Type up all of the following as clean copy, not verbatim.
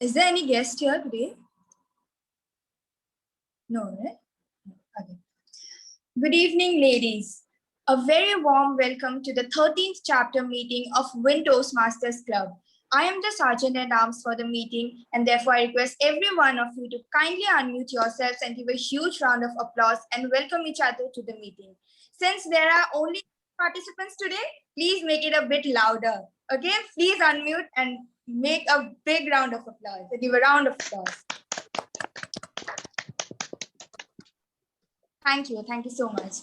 Is there any guest here today? No, right? Okay. Good evening, ladies. A very warm welcome to the 13th chapter meeting of WIN Toastmasters Club. I am the Sergeant at Arms for the meeting, and therefore I request every one of you to kindly unmute yourselves and give a huge round of applause and welcome each other to the meeting. Since there are only participants today, please make it a bit louder. Okay, please unmute and make a big round of applause. Give a round of applause. Thank you so much.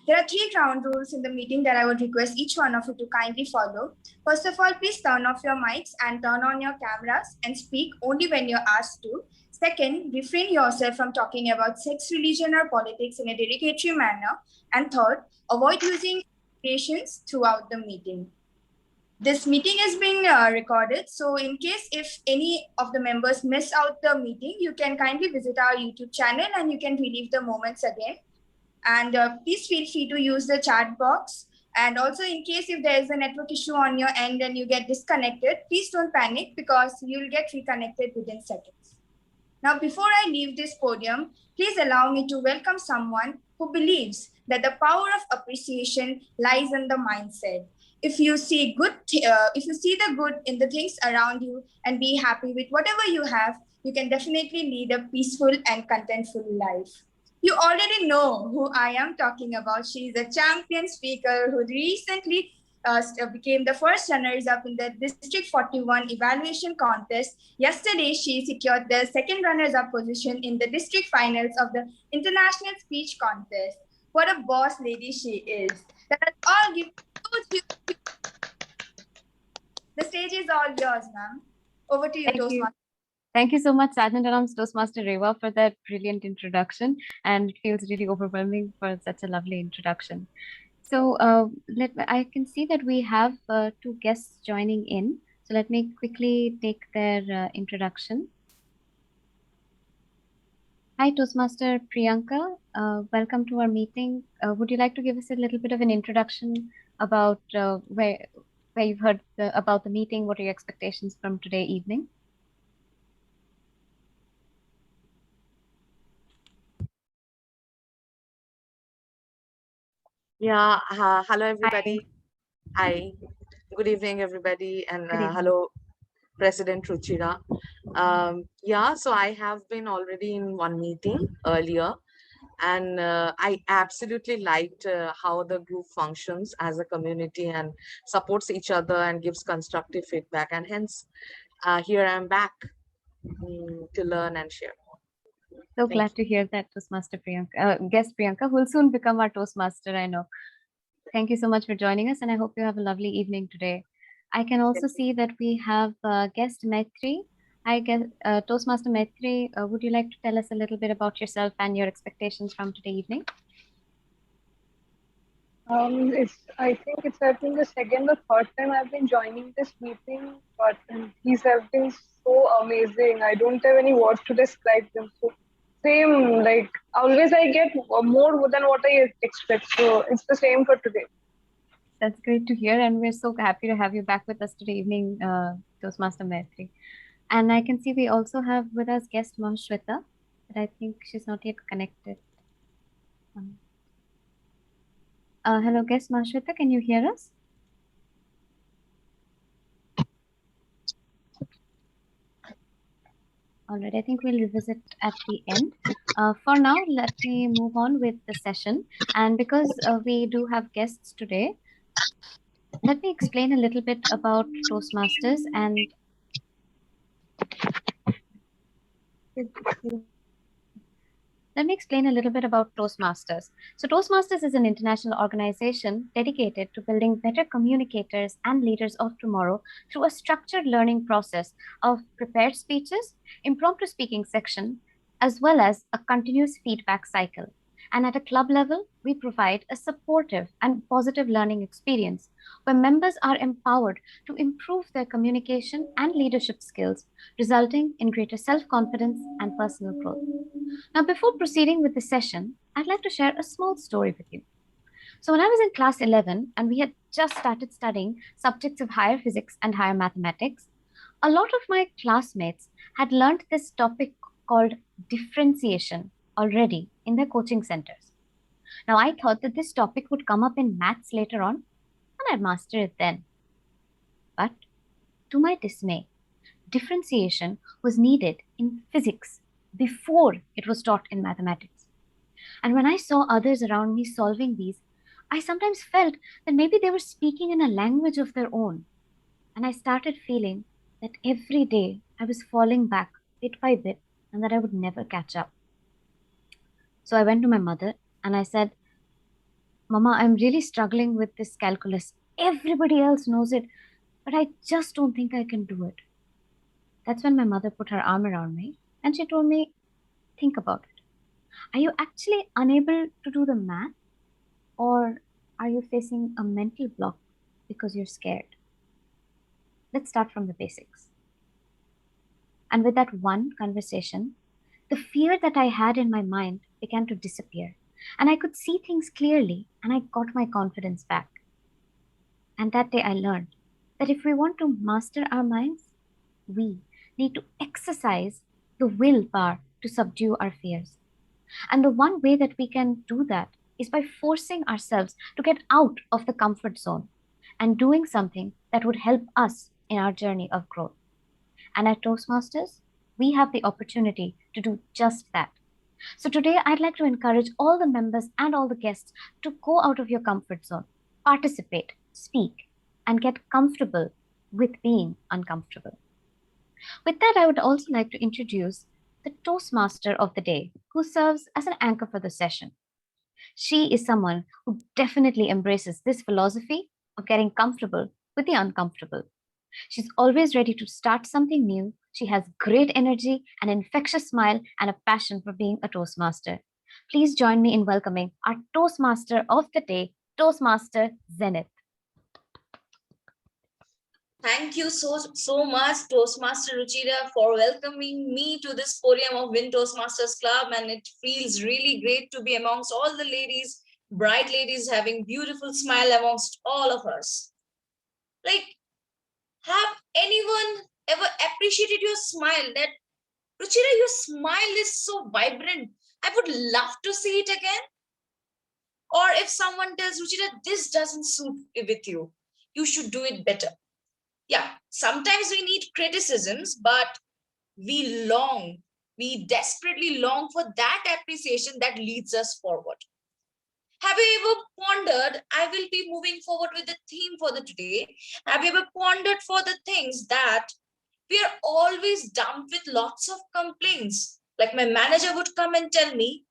There are 3 ground rules in the meeting that I would request each one of you to kindly follow. First of all, please turn off your mics and turn on your cameras and speak only when you're asked to. Second, refrain yourself from talking about sex, religion, or politics in a derogatory manner. And third, avoid using abbreviations throughout the meeting. This meeting is being recorded, so in case if any of the members miss out the meeting, you can kindly visit our YouTube channel and you can relive the moments again. And please feel free to use the chat box. And also in case if there is a network issue on your end and you get disconnected, please don't panic because you'll get reconnected within seconds. Now, before I leave this podium, please allow me to welcome someone who believes that the power of appreciation lies in the mindset. If you see the good in the things around you and be happy with whatever you have, you can definitely lead a peaceful and contentful life. You already know who I am talking about. She is a champion speaker who recently became the first runners-up in the District 41 evaluation contest. Yesterday, she secured the second runners-up position in the district finals of the International Speech Contest. What a boss lady she is. Let us all give huge. The stage is all yours, ma'am. Over to you, Toastmaster. Thank you so much, Sergeant at Arms Toastmaster Reva, for that brilliant introduction. And it feels really overwhelming for such a lovely introduction. So I can see that we have 2 guests joining in. So let me quickly take their introduction. Hi, Toastmaster Priyanka. Welcome to our meeting. Would you like to give us a little bit of an introduction about where you've heard about the meeting? What are your expectations from today evening? Yeah, hello everybody. Hi. Good evening everybody, and hello President Ruchira. So I have been already in one meeting earlier, and I absolutely liked how the group functions as a community and supports each other and gives constructive feedback, and hence here I'm back to learn and share. So glad to hear that, Toastmaster Priyanka, guest Priyanka, who will soon become our Toastmaster, I know. Thank you so much for joining us, and I hope you have a lovely evening today. I can also see that we have guest Maitri. I guess Toastmaster Maitri, would you like to tell us a little bit about yourself and your expectations from today evening? I think it's been the second or third time I've been joining this meeting, but these have been so amazing. I don't have any words to describe them. So same, like always I get more than what I expect. So it's the same for today. That's great to hear, and we're so happy to have you back with us today evening, Toastmaster Maitri. And I can see we also have with us guest Mahashweta, but I think she's not yet connected. Hello, guest Mahashweta, can you hear us? All right, I think we'll revisit at the end. For now, let me move on with the session. And because we do have guests today, let me explain a little bit about Toastmasters and Toastmasters. So Toastmasters is an international organization dedicated to building better communicators and leaders of tomorrow through a structured learning process of prepared speeches, impromptu speaking section, as well as a continuous feedback cycle. And at a club level, we provide a supportive and positive learning experience where members are empowered to improve their communication and leadership skills, resulting in greater self-confidence and personal growth. Now, before proceeding with the session, I'd like to share a small story with you. So when I was in class 11 and we had just started studying subjects of higher physics and higher mathematics, a lot of my classmates had learned this topic called differentiation already in their coaching centers. Now, I thought that this topic would come up in maths later on, and I'd master it then. But to my dismay, differentiation was needed in physics before it was taught in mathematics. And when I saw others around me solving these, I sometimes felt that maybe they were speaking in a language of their own. And I started feeling that every day I was falling back bit by bit and that I would never catch up. So I went to my mother and I said, Mama, I'm really struggling with this calculus. Everybody else knows it, but I just don't think I can do it. That's when my mother put her arm around me and she told me, think about it. Are you actually unable to do the math, or are you facing a mental block because you're scared? Let's start from the basics. And with that one conversation, the fear that I had in my mind began to disappear, and I could see things clearly, and I got my confidence back. And that day I learned that if we want to master our minds, we need to exercise the willpower to subdue our fears. And the one way that we can do that is by forcing ourselves to get out of the comfort zone and doing something that would help us in our journey of growth. And at Toastmasters, we have the opportunity to do just that. So today, I'd like to encourage all the members and all the guests to go out of your comfort zone, participate, speak, and get comfortable with being uncomfortable. With that, I would also like to introduce the Toastmaster of the day, who serves as an anchor for the session. She is someone who definitely embraces this philosophy of getting comfortable with the uncomfortable. She's always ready to start something new. She has great energy, an infectious smile, and a passion for being a Toastmaster. Please join me in welcoming our Toastmaster of the day, Toastmaster Zenith. Thank you so much, Toastmaster Ruchira, for welcoming me to this podium of WIN Toastmasters Club. And it feels really great to be amongst all the ladies, bright ladies, having beautiful smile amongst all of us. Like, have anyone ever appreciated your smile? That, Ruchira, your smile is so vibrant. I would love to see it again. Or if someone tells, Ruchira, this doesn't suit with you, you should do it better. Yeah, sometimes we need criticisms, but we desperately long for that appreciation that leads us forward. Have you ever pondered, I will be moving forward with the theme for the today. Have you ever pondered for the things that we are always dumped with lots of complaints? Like my manager would come and tell me,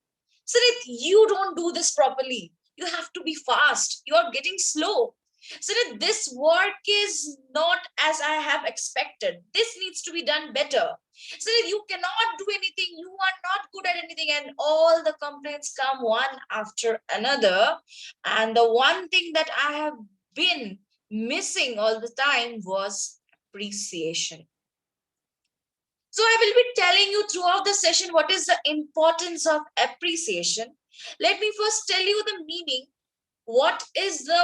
Zenith, you don't do this properly. You have to be fast. You're getting slow. So this work is not as I have expected. This needs to be done better. So you cannot do anything. You are not good at anything. And all the complaints come one after another. And the one thing that I have been missing all the time was appreciation. So I will be telling you throughout the session what is the importance of appreciation. Let me first tell you the meaning. What is the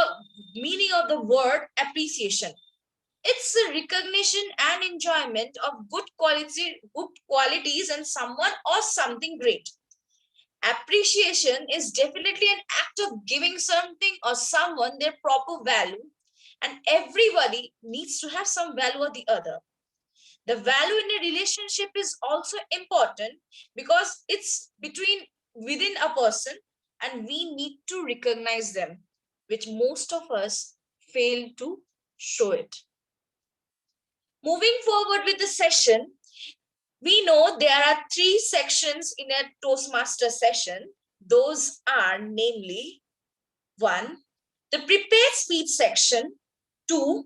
meaning of the word appreciation? It's a recognition and enjoyment of good qualities in someone or something great. Appreciation is definitely an act of giving something or someone their proper value, and everybody needs to have some value or the other. The value in a relationship is also important because it's within a person, and we need to recognize them, which most of us fail to show it. Moving forward with the session, we know there are 3 sections in a Toastmaster session. Those are namely 1, the prepared speech section, 2,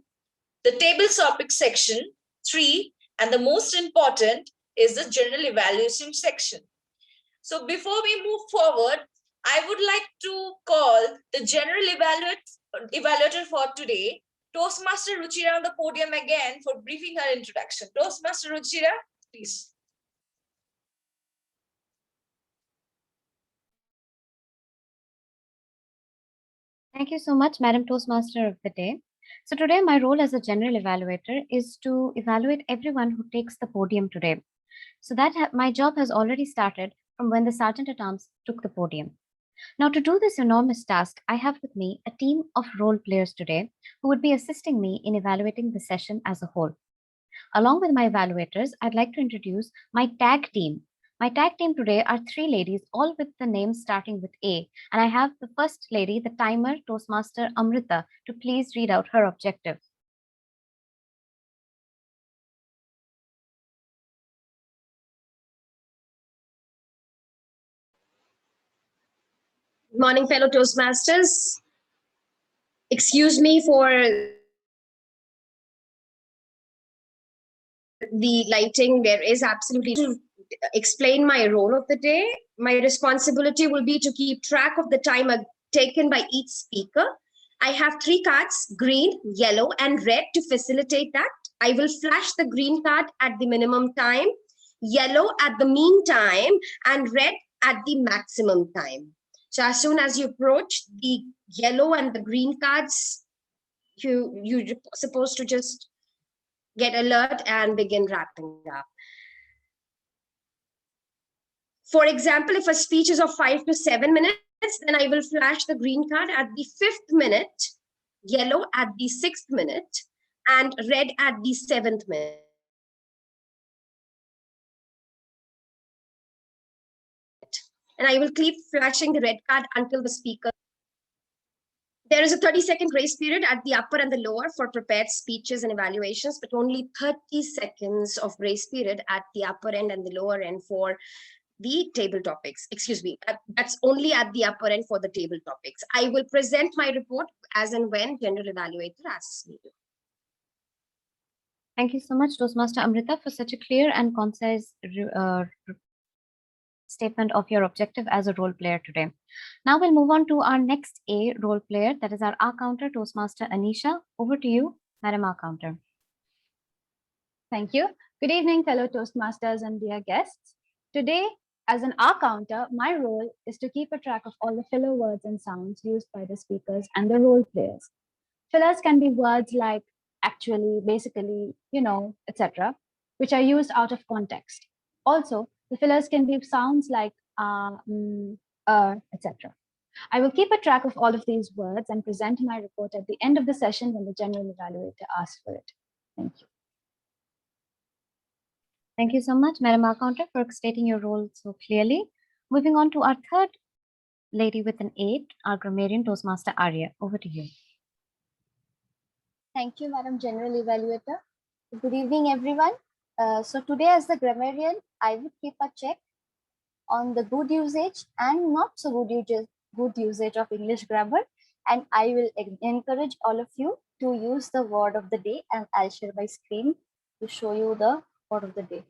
the table topic section, 3, and the most important is the general evaluation section. So before we move forward, I would like to call the general evaluator for today, Toastmaster Ruchira, on the podium again for briefing her introduction. Toastmaster Ruchira, please. Thank you so much, Madam Toastmaster of the day. So today my role as a general evaluator is to evaluate everyone who takes the podium today. So that my job has already started from when the Sergeant at Arms took the podium. Now, to do this enormous task, I have with me a team of role players today who would be assisting me in evaluating the session as a whole. Along with my evaluators, I'd like to introduce my tag team. My tag team today are 3 ladies, all with the names starting with A. And I have the first lady, the timer Toastmaster Amrita, to please read out her objective. Good morning, fellow Toastmasters. Excuse me for the lighting. There is absolutely to explain my role of the day. My responsibility will be to keep track of the time taken by each speaker. I have 3 cards, green, yellow, and red to facilitate that. I will flash the green card at the minimum time, yellow at the mean time, and red at the maximum time. So as soon as you approach the yellow and the green cards, you're supposed to just get alert and begin wrapping up. For example, if a speech is of 5 to 7 minutes, then I will flash the green card at the 5th minute, yellow at the 6th minute, and red at the 7th minute. And I will keep flashing the red card until the speaker. There is a 30-second grace period at the upper and the lower for prepared speeches and evaluations, but only 30 seconds of grace period at the upper end and the lower end for the table topics. Excuse me, that's only at the upper end for the table topics. I will present my report as and when general evaluator asks me to. Thank you so much, Toastmaster Amrita, for such a clear and concise statement of your objective as a role player today. Now we'll move on to our next A role player, that is our R counter, Toastmaster Anisha. Over to you, Madam R counter. Thank you. Good evening, fellow Toastmasters and dear guests. Today, as an R counter, my role is to keep a track of all the filler words and sounds used by the speakers and the role players. Fillers can be words like actually, basically, you know, etc., which are used out of context. Also, the fillers can be sounds like etc. I will keep a track of all of these words and present my report at the end of the session when the general evaluator asks for it. Thank you. Thank you so much, Madam R counter, for stating your role so clearly. Moving on to our third lady with an 8, our grammarian, Toastmaster Arya. Over to you. Thank you, Madam General Evaluator. Good evening, everyone. So today as the grammarian, I would keep a check on the good usage and not so good usage of English grammar. And I will encourage all of you to use the word of the day, and I'll share my screen to show you the word of the day.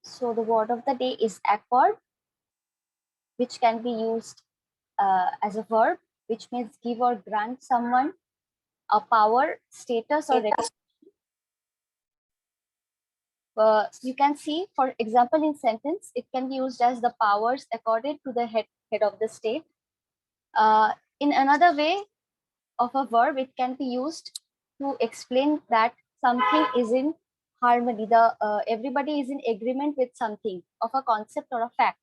So the word of the day is accord, which can be used as a verb, which means give or grant someone a power, status, or recognition. You can see, for example, in sentence, it can be used as the powers accorded to the head of the state. In another way of a verb, it can be used to explain that something is in harmony. Everybody is in agreement with something of a concept or a fact.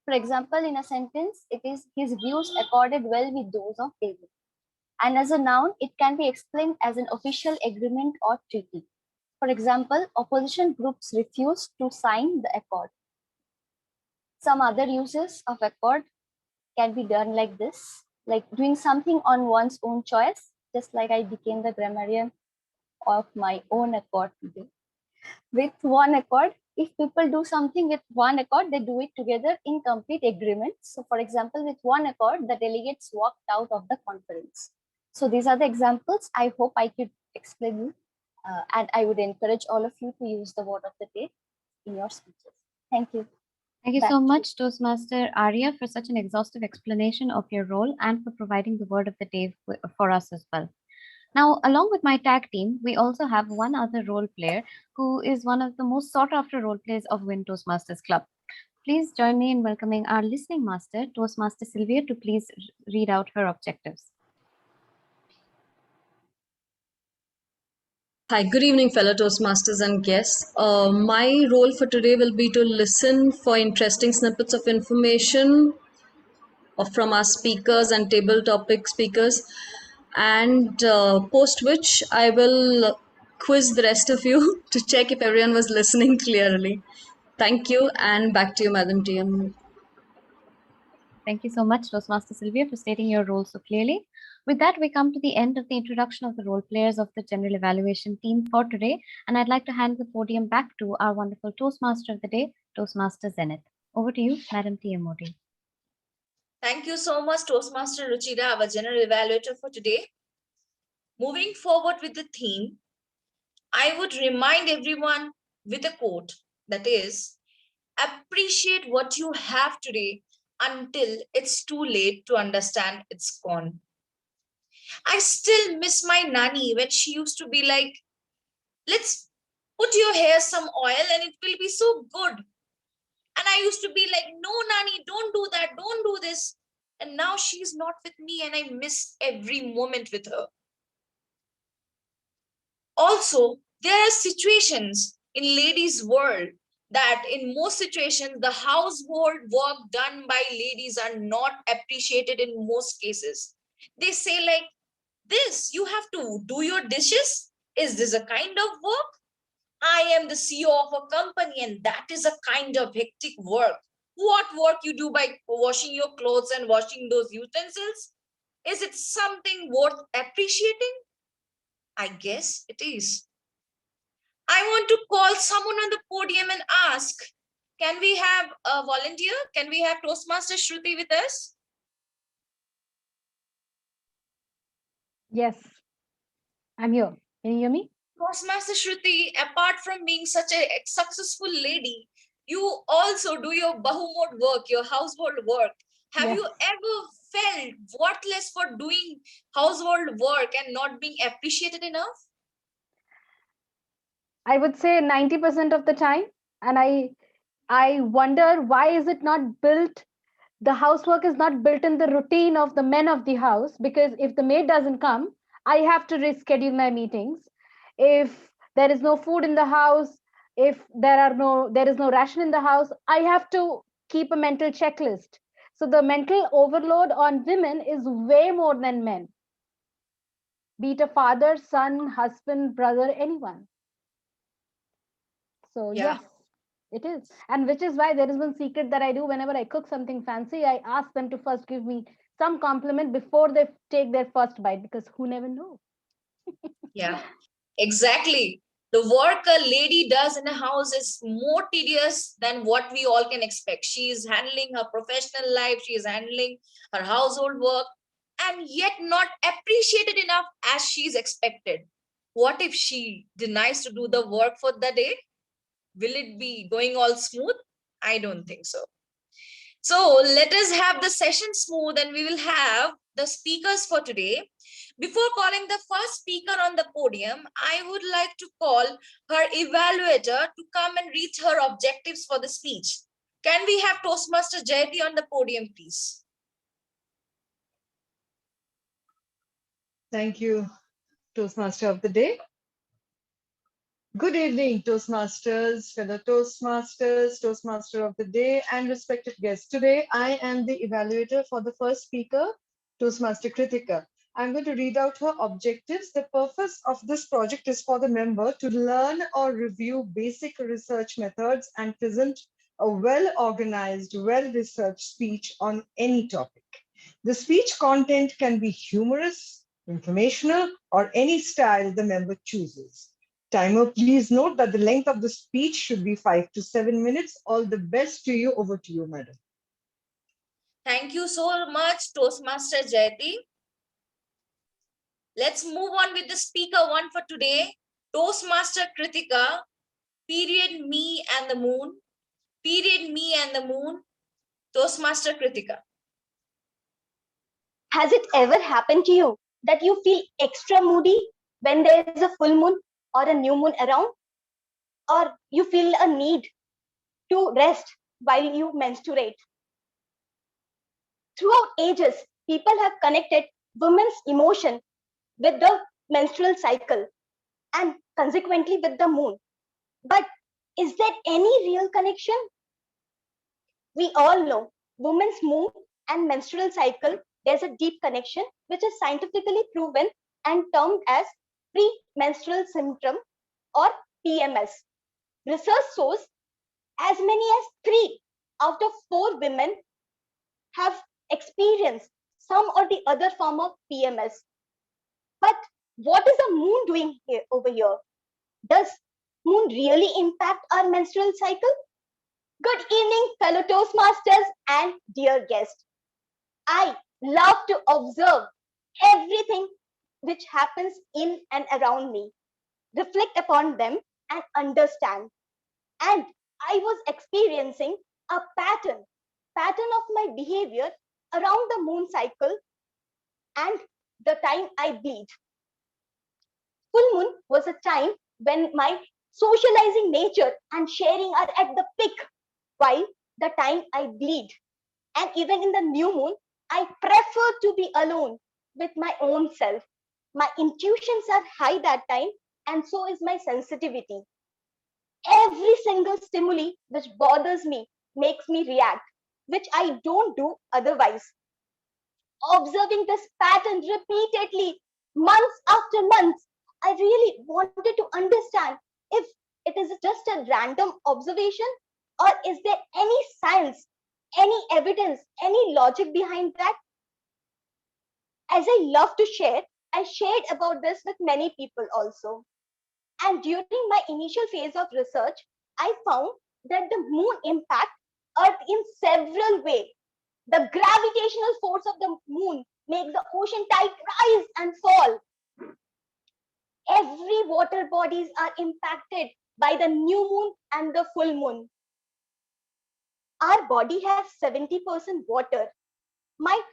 For example, in a sentence, it is his views accorded well with those of David. And as a noun, it can be explained as an official agreement or treaty. For example, opposition groups refused to sign the accord. Some other uses of accord can be done like this, like doing something on one's own choice, just like I became the grammarian of my own accord today. With one accord, if people do something with one accord, they do it together in complete agreement. So for example, with one accord, the delegates walked out of the conference. So these are the examples. I hope I could explain you. And I would encourage all of you to use the word of the day in your speeches. Thank you. Thank you so much, Toastmaster Arya, for such an exhaustive explanation of your role and for providing the word of the day for us as well. Now, along with my tag team, we also have one other role player who is one of the most sought after role players of WIN Toastmasters Club. please join me in welcoming our listening master, Toastmaster Sylvia, to please read out her objectives. Hi, good evening, fellow Toastmasters and guests. My role for today will be to listen for interesting snippets of information from our speakers and table topic speakers, and post which I will quiz the rest of you to check if everyone was listening clearly. Thank you, and back to you, Madam TM. Thank you so much, Toastmaster Sylvia, for stating your role so clearly. With that, we come to the end of the introduction of the role players of the general evaluation team for today, and I'd like to hand the podium back to our wonderful Toastmaster of the day, Toastmaster Zenith. Over to you, Madam TM Modi. Thank you so much, Toastmaster Ruchira, our general evaluator for today. Moving forward with the theme, I would remind everyone with a quote that is, appreciate what you have today until it's too late to understand it's gone. I still miss my nanny when she used to be like, let's put your hair some oil and it will be so good. And I used to be like, no, nanny, don't do that. Don't do this. And now she's not with me and I miss every moment with her. Also, there are situations in ladies' world that in most situations, the household work done by ladies are not appreciated in most cases. They say like, this, you have to do your dishes? Is this a kind of work? I am the CEO of a company and that is a kind of hectic work. What work you do by washing your clothes and washing those utensils? Is it something worth appreciating? I guess it is. I want to call someone on the podium and ask, can we have a volunteer? Can we have Toastmaster Shruti with us? Yes, I'm here. Can you hear me? Toastmaster Shruti, apart from being such a successful lady, you also do your bahumot work, your household work. Have you ever felt worthless for doing household work and not being appreciated enough? I would say 90% of the time. And I wonder, why is it not built? The housework is not built in the routine of the men of the house, because if the maid doesn't come, I have to reschedule my meetings. If there is no food in the house, if there is no ration in the house, I have to keep a mental checklist. So the mental overload on women is way more than men, be it a father, son, husband, brother, anyone. So yes, it is. And which is why there is one secret that I do whenever I cook something fancy. I ask them to first give me some compliment before they take their first bite, because who never knows. Yeah, exactly. The work a lady does in a house is more tedious than what we all can expect. She is handling her professional life, she is handling her household work, and yet not appreciated enough as she is expected. What if she denies to do the work for the day? Will it be going all smooth? I don't think so. So let us have the session smooth and we will have the speakers for today. Before calling the first speaker on the podium, I would like to call her evaluator to come and read her objectives for the speech. Can we have Toastmaster Jayati on the podium, please? Thank you, Toastmaster of the day. Good evening, Toastmasters, fellow Toastmasters, Toastmaster of the day, and respected guests. Today, I am the evaluator for the first speaker, Toastmaster Kritika. I'm going to read out her objectives. The purpose of this project is for the member to learn or review basic research methods and present a well-organized, well-researched speech on any topic. The speech content can be humorous, informational, or any style the member chooses. Timer, please note that the length of the speech should be 5 to 7 minutes. All the best to you. Over to you, madam. Thank you so much, Toastmaster Jayati. Let's move on with the speaker one for today, Toastmaster Kritika, period me and the moon, period me and the moon, Toastmaster Kritika. Has it ever happened to you that you feel extra moody when there is a full moon or a new moon around? Or you feel a need to rest while you menstruate. Throughout ages, people have connected women's emotion with the menstrual cycle and consequently with the moon. But is there any real connection? We all know women's moon and menstrual cycle, there's a deep connection which is scientifically proven and termed as premenstrual syndrome or PMS. Research shows as many as 3 out of 4 women have experienced some or the other form of PMS. But what is the moon doing here over here? Does moon really impact our menstrual cycle? Good evening, fellow Toastmasters and dear guests. I love to observe everything which happens in and around me, reflect upon them and understand. And I was experiencing a pattern of my behavior around the moon cycle and the time I bleed. Full moon was a time when my socializing nature and sharing are at the peak, while the time I bleed. And even in the new moon, I prefer to be alone with my own self. My intuitions are high that time, and so is my sensitivity. Every single stimuli which bothers me makes me react, which I don't do otherwise. Observing this pattern repeatedly, months after months, I really wanted to understand if it is just a random observation or is there any science, any evidence, any logic behind that. As I love to share, I shared about this with many people also. And during my initial phase of research, I found that the moon impacts Earth in several ways. The gravitational force of the moon makes the ocean tide rise and fall. Every water bodies are impacted by the new moon and the full moon. Our body has 70% water. Might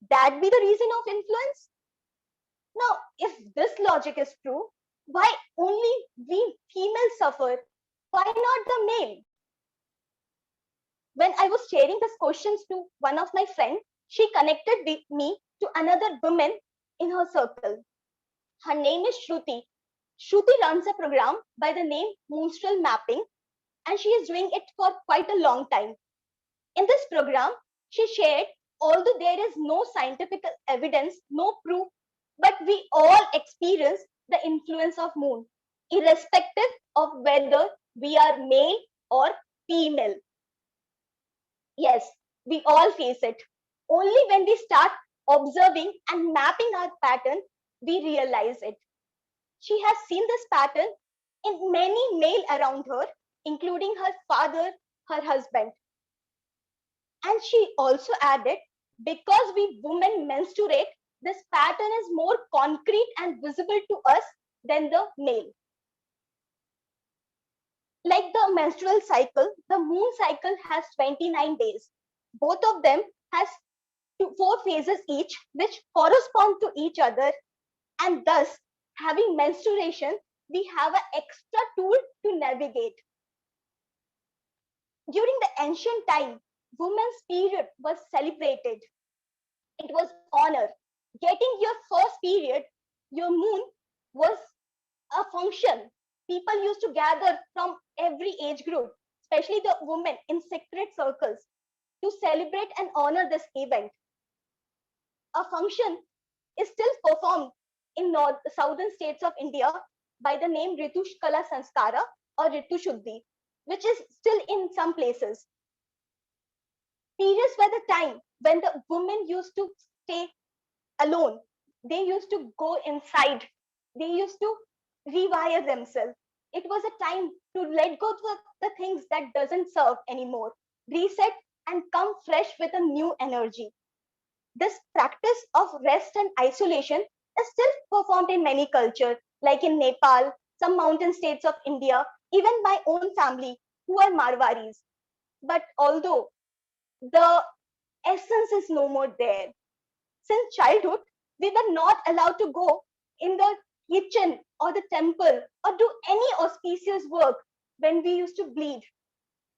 that be the reason of influence? Now, if this logic is true, why only we females suffer? Why not the male? When I was sharing these questions to one of my friends, she connected with me to another woman in her circle. Her name is Shruti. Shruti runs a program by the name Moonstral Mapping, and she is doing it for quite a long time. In this program, she shared, although there is no scientific evidence, no proof, but we all experience the influence of moon, irrespective of whether we are male or female. Yes, we all face it. Only when we start observing and mapping our pattern, we realize it. She has seen this pattern in many male around her, including her father, her husband. And she also added, because we women menstruate, this pattern is more concrete and visible to us than the male. Like the menstrual cycle, the moon cycle has 29 days. Both of them has 4 phases each, which correspond to each other. And thus, having menstruation, we have an extra tool to navigate. During the ancient time, women's period was celebrated. It was honor. Getting your first period, your moon, was a function. People used to gather from every age group, especially the women in sacred circles, to celebrate and honor this event. A function is still performed in southern states of India by the name Ritushkala Sanskara or Ritu Shuddhi, which is still in some places. Periods were the time when the women used to stay alone. They used to go inside. They used to rewire themselves. It was a time to let go of the things that doesn't serve anymore, reset and come fresh with a new energy. This practice of rest and isolation is still performed in many cultures, like in Nepal, some mountain states of India, even my own family, who are Marwaris. But although the essence is no more there, since childhood, we were not allowed to go in the kitchen or the temple or do any auspicious work when we used to bleed.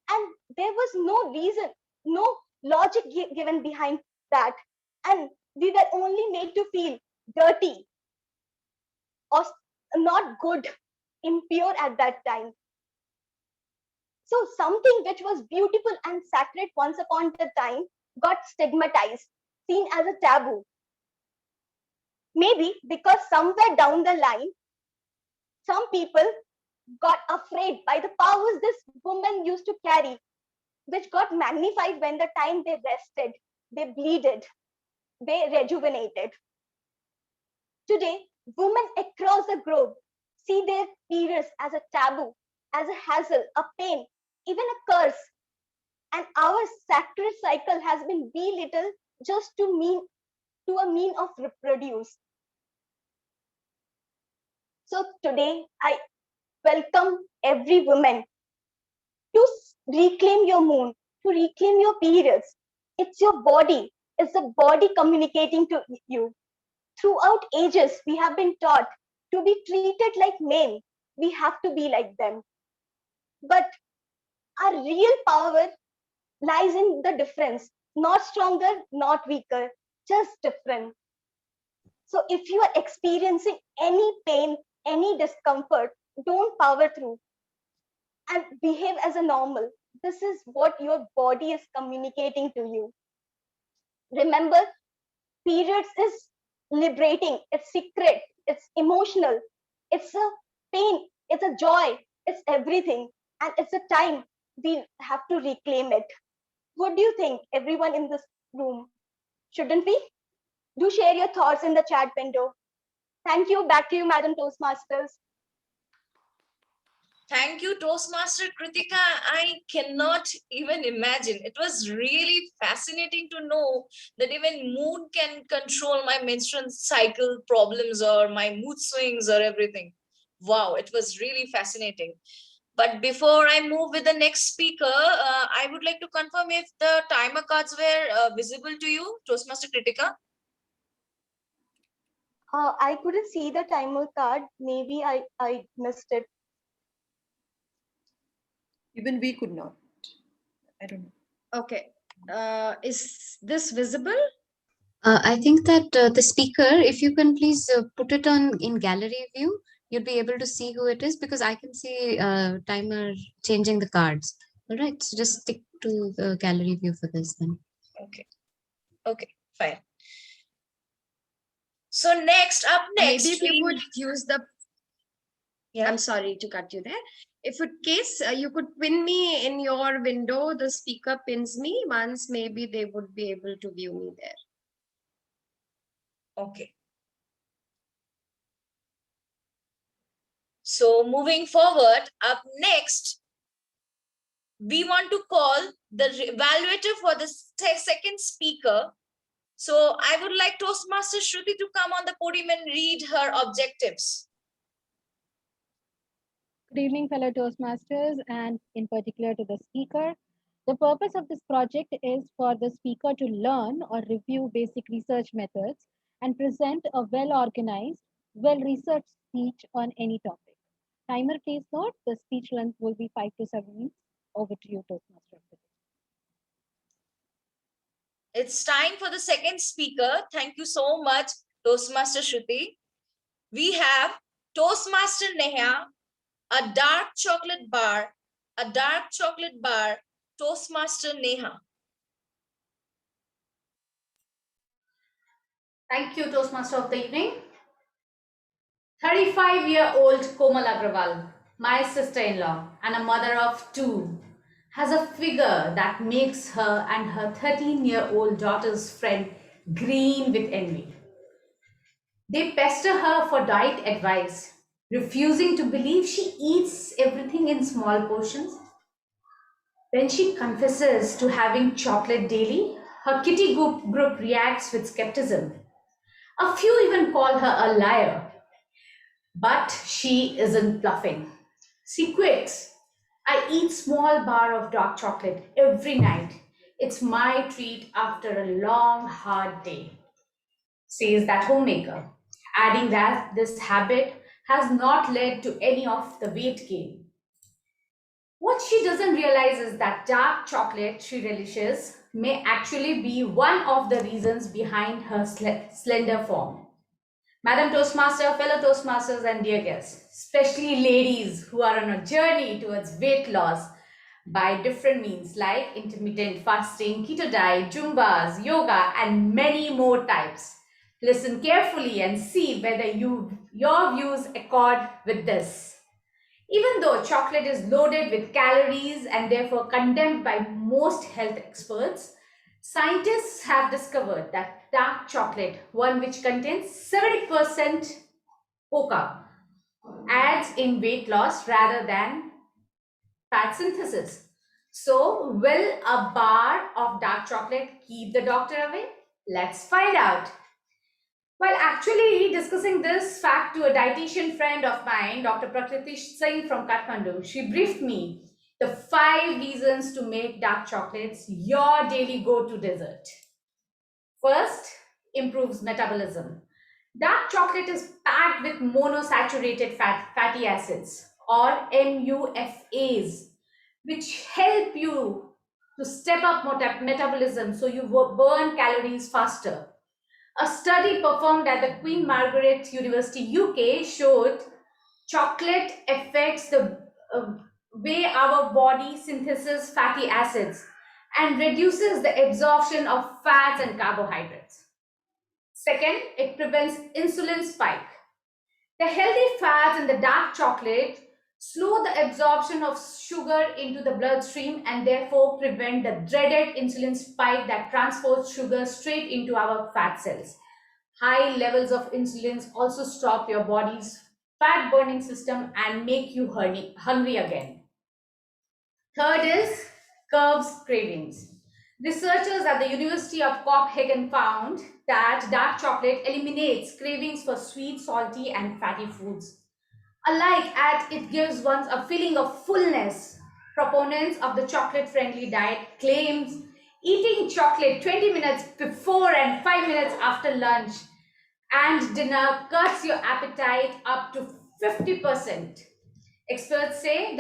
And there was no reason, no logic given behind that. And we were only made to feel dirty or not good, impure at that time. So something which was beautiful and sacred once upon a time got stigmatized, seen as a taboo. Maybe because somewhere down the line, some people got afraid by the powers this woman used to carry, which got magnified when the time they rested, they bleeded, they rejuvenated. Today, women across the globe see their periods as a taboo, as a hassle, a pain, even a curse. And our sacred cycle has been belittled just to a mean of reproduce. So today, I welcome every woman to reclaim your moon, to reclaim your periods. It's your body. It's the body communicating to you. Throughout ages, we have been taught to be treated like men. We have to be like them. But our real power lies in the difference. Not stronger, not weaker, just different. So if you are experiencing any pain, any discomfort, don't power through and behave as a normal. This is what your body is communicating to you. Remember, periods is liberating, it's secret, it's emotional, it's a pain, it's a joy, it's everything. And it's a time we have to reclaim it. What do you think, everyone in this room? Shouldn't we? Do share your thoughts in the chat window. Thank you. Back to you, Madam Toastmasters. Thank you, Toastmaster Kritika. I cannot even imagine. It was really fascinating to know that even mood can control my menstrual cycle problems or my mood swings or everything. Wow, it was really fascinating. But before I move with the next speaker, I would like to confirm if the timer cards were visible to you, Toastmaster Kritika. I couldn't see the timer card. Maybe I missed it. Even we could not. I don't know. Okay. Is this visible? I think that the speaker, if you can please put it on in gallery view, you'll be able to see who it is, because I can see timer changing the cards. All right, so just stick to the gallery view for this then. Okay. Okay, fine. So up next, maybe if you would use the. Yeah. I'm sorry to cut you there. If in case you could pin me in your window, the speaker pins me once, maybe they would be able to view me there. Okay. So moving forward, up next, we want to call the evaluator for the second speaker. So I would like Toastmaster Shruti to come on the podium and read her objectives. Good evening, fellow Toastmasters, and in particular to the speaker. The purpose of this project is for the speaker to learn or review basic research methods and present a well-organized, well-researched speech on any topic. Timer, please note, the speech length will be 5 to 7 minutes. Over to you, Toastmaster. It's time for the second speaker. Thank you so much, Toastmaster Shruti. We have Toastmaster Neha, a dark chocolate bar, Toastmaster Neha. Thank you, Toastmaster of the evening. 35-year-old Komal Agrawal, my sister-in-law and a mother of 2, has a figure that makes her and her 13-year-old daughter's friend green with envy. They pester her for diet advice, refusing to believe she eats everything in small portions. When she confesses to having chocolate daily, her kitty group reacts with skepticism. A few even call her a liar. But she isn't bluffing. She quits. I eat small bar of dark chocolate every night. It's my treat after a long, hard day, says that homemaker, adding that this habit has not led to any of the weight gain. What she doesn't realize is that dark chocolate she relishes may actually be one of the reasons behind her slender form. Madam Toastmaster, fellow Toastmasters, and dear guests, especially ladies who are on a journey towards weight loss by different means like intermittent fasting, keto diet, Zumbas, yoga, and many more types. Listen carefully and see whether your views accord with this. Even though chocolate is loaded with calories and therefore condemned by most health experts, scientists have discovered that dark chocolate, one which contains 70% cocoa, aids in weight loss rather than fat synthesis. So, will a bar of dark chocolate keep the doctor away? Let's find out. While actually discussing this fact to a dietitian friend of mine, Dr. Ruchira Singh from Kathmandu, she briefed me the 5 reasons to make dark chocolates your daily go-to dessert. First, improves metabolism. Dark chocolate is packed with monosaturated fatty acids or MUFAs, which help you to step up metabolism so you burn calories faster. A study performed at the Queen Margaret University, UK showed chocolate affects the way our body synthesizes fatty acids and reduces the absorption of fats and carbohydrates. Second, it prevents insulin spike. The healthy fats in the dark chocolate slow the absorption of sugar into the bloodstream and therefore prevent the dreaded insulin spike that transports sugar straight into our fat cells. High levels of insulin also stop your body's fat burning system and make you hungry again. Third is curbs cravings. Researchers at the University of Copenhagen found that dark chocolate eliminates cravings for sweet, salty, and fatty foods. Alike, it gives one a feeling of fullness. Proponents of the chocolate-friendly diet claims eating chocolate 20 minutes before and 5 minutes after lunch and dinner cuts your appetite up to 50%. Experts say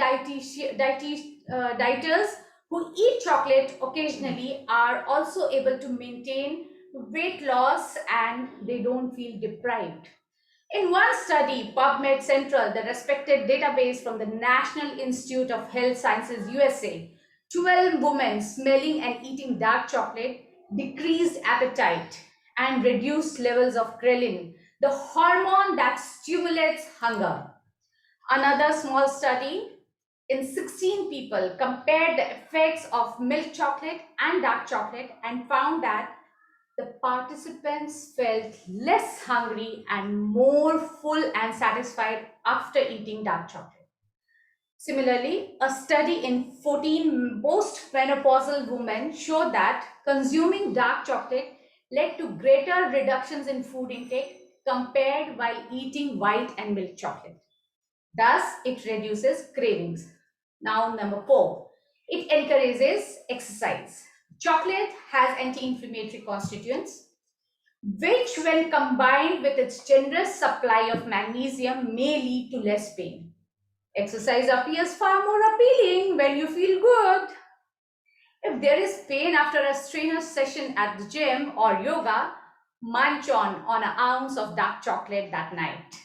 dieters who eat chocolate occasionally are also able to maintain weight loss and they don't feel deprived. In one study, PubMed Central, the respected database from the National Institute of Health Sciences USA, 12 women smelling and eating dark chocolate decreased appetite and reduced levels of ghrelin, the hormone that stimulates hunger. Another small study in 16 people compared the effects of milk chocolate and dark chocolate and found that the participants felt less hungry and more full and satisfied after eating dark chocolate. Similarly, a study in 14 post-menopausal women showed that consuming dark chocolate led to greater reductions in food intake compared while eating white and milk chocolate. Thus, it reduces cravings. Now, number 4, it encourages exercise. Chocolate has anti-inflammatory constituents, which when combined with its generous supply of magnesium may lead to less pain. Exercise appears far more appealing when you feel good. If there is pain after a strenuous session at the gym or yoga, munch on an ounce of dark chocolate that night.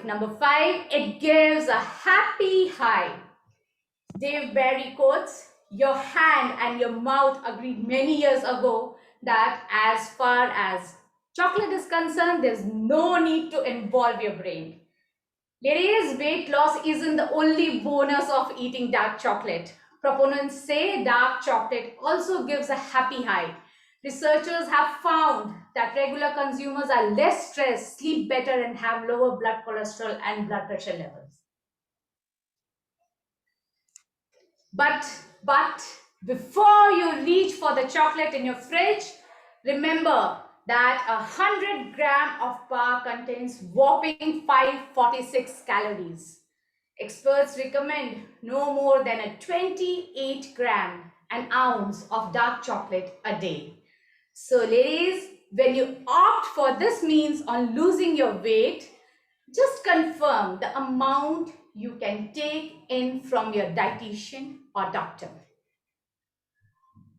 Number 5, it gives a happy high. Dave Barry quotes, "Your hand and your mouth agreed many years ago that as far as chocolate is concerned, there's no need to involve your brain." Ladies, weight loss isn't the only bonus of eating dark chocolate. Proponents say dark chocolate also gives a happy high. Researchers have found that regular consumers are less stressed, sleep better, and have lower blood cholesterol and blood pressure levels. But before you reach for the chocolate in your fridge, remember that 100 grams of bar contains whopping 546 calories. Experts recommend no more than a 28 gram an ounce of dark chocolate a day. So ladies, when you opt for this means on losing your weight, just confirm the amount you can take in from your dietitian or doctor.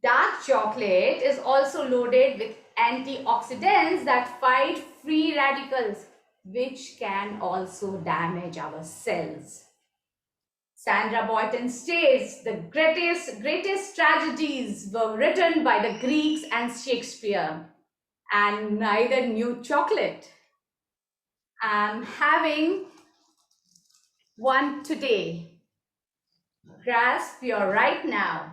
Dark chocolate is also loaded with antioxidants that fight free radicals, which can also damage our cells. Sandra Boyton states the greatest tragedies were written by the Greeks and Shakespeare, and neither knew chocolate. I'm having one today. Grasp your right now,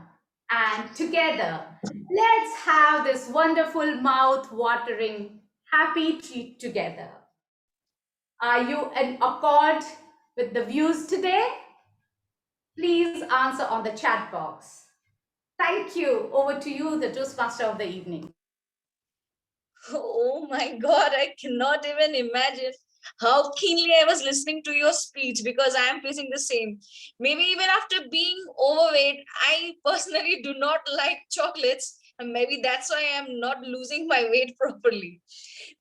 and together, let's have this wonderful mouth-watering happy treat together. Are you in accord with the views today? Please answer on the chat box. Thank you. Over to you, the Toastmaster of the evening. Oh my God, I cannot even imagine how keenly I was listening to your speech, because I am facing the same. Maybe even after being overweight, I personally do not like chocolates, and maybe that's why I am not losing my weight properly.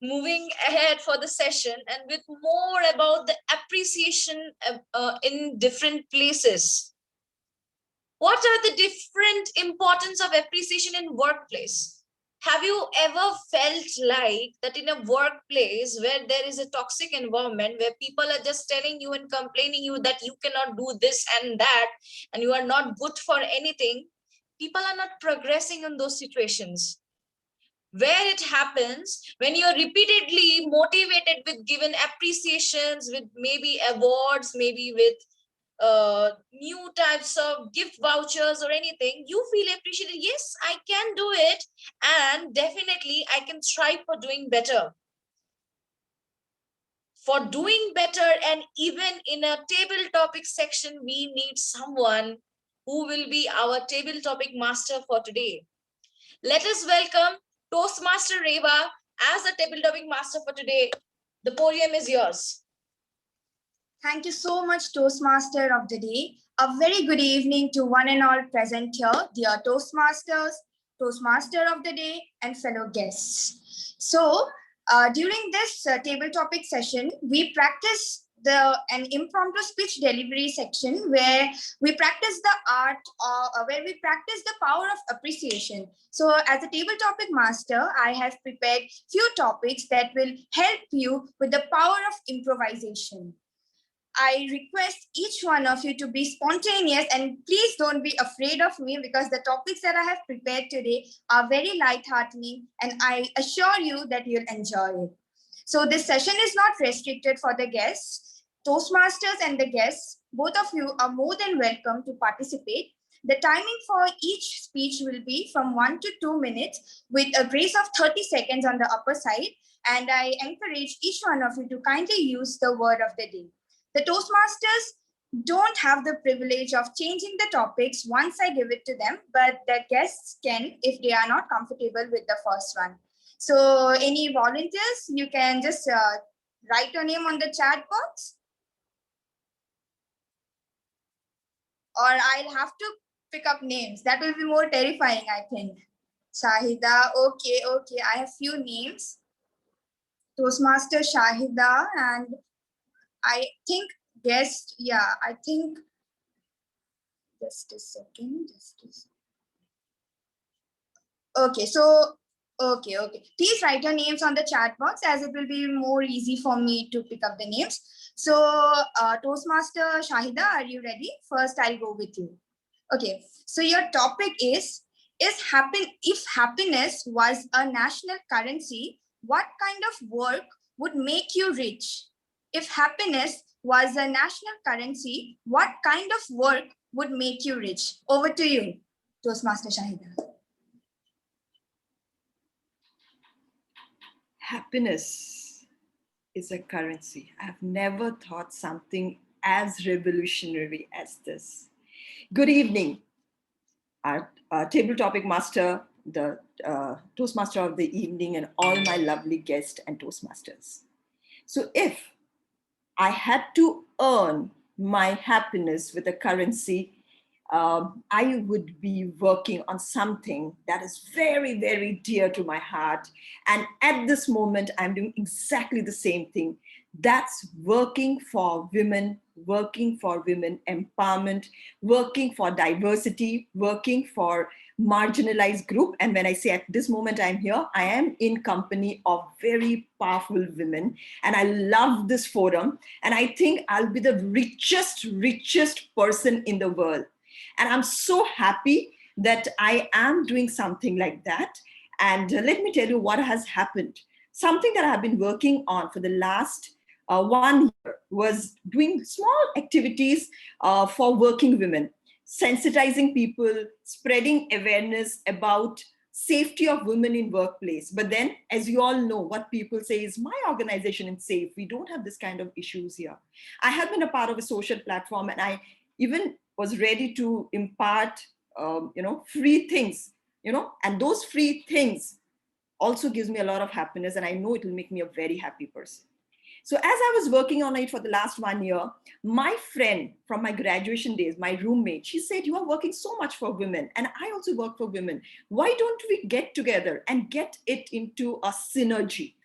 Moving ahead for the session and with more about the appreciation in different places. What are the different importance of appreciation in workplace? Have you ever felt like that in a workplace where there is a toxic environment, where people are just telling you and complaining you that you cannot do this and that, and you are not good for anything, people are not progressing in those situations? Where it happens, when you're repeatedly motivated with given appreciations, with maybe awards, maybe with new types of gift vouchers or anything, you feel appreciated. Yes, I can do it, and definitely I can strive for doing better. For doing better, and even in a table topic section, we need someone who will be our table topic master for today. Let us welcome Toastmaster Reva as the table topic master for today. The podium is yours. Thank you so much, Toastmaster of the day. A very good evening to one and all present here, dear Toastmasters, Toastmaster of the day, and fellow guests. So, during this table topic session, we practice an impromptu speech delivery section where we practice the art, where we practice the power of appreciation. So, as a table topic master, I have prepared few topics that will help you with the power of improvisation. I request each one of you to be spontaneous, and please don't be afraid of me, because the topics that I have prepared today are very light-heartening, and I assure you that you'll enjoy it. So this session is not restricted for the guests. Toastmasters and the guests, both of you are more than welcome to participate. The timing for each speech will be from 1 to 2 minutes, with a grace of 30 seconds on the upper side, and I encourage each one of you to kindly use the word of the day. The Toastmasters don't have the privilege of changing the topics once I give it to them, but the guests can if they are not comfortable with the first one. So any volunteers, you can just write your name on the chat box. Or I'll have to pick up names. That will be more terrifying, I think. Shahida, okay. I have few names. Toastmaster Shahida, and I think guest, yeah, I think, just a second. Okay, so, okay. Please write your names on the chat box, as it will be more easy for me to pick up the names. So, Toastmaster Shahida, are you ready? First, I'll go with you. Okay, so your topic is if happiness was a national currency, what kind of work would make you rich? If happiness was a national currency, what kind of work would make you rich? Over to you, Toastmaster Shahida. Happiness is a currency. I've never thought something as revolutionary as this. Good evening, our table topic master, the Toastmaster of the evening, and all my lovely guests and Toastmasters. So if I had to earn my happiness with a currency, I would be working on something that is very, very dear to my heart. And at this moment, I'm doing exactly the same thing. That's working for women empowerment, working for diversity, working for marginalized group. And when I say at this moment I'm here, I am in company of very powerful women, and I love this forum. And I think I'll be the richest person in the world. And I'm so happy that I am doing something like that. And let me tell you what has happened. Something that I have been working on for the last 1 year was doing small activities for working women, sensitizing people, spreading awareness about safety of women in workplace. But then, as you all know, what people say is, my organization is safe. We don't have this kind of issues here. I have been a part of a social platform, and I even was ready to impart, free things, and those free things also gives me a lot of happiness, and I know it will make me a very happy person. So as I was working on it for the last 1 year, my friend from my graduation days, my roommate, she said, you are working so much for women, and I also work for women. Why don't we get together and get it into a synergy?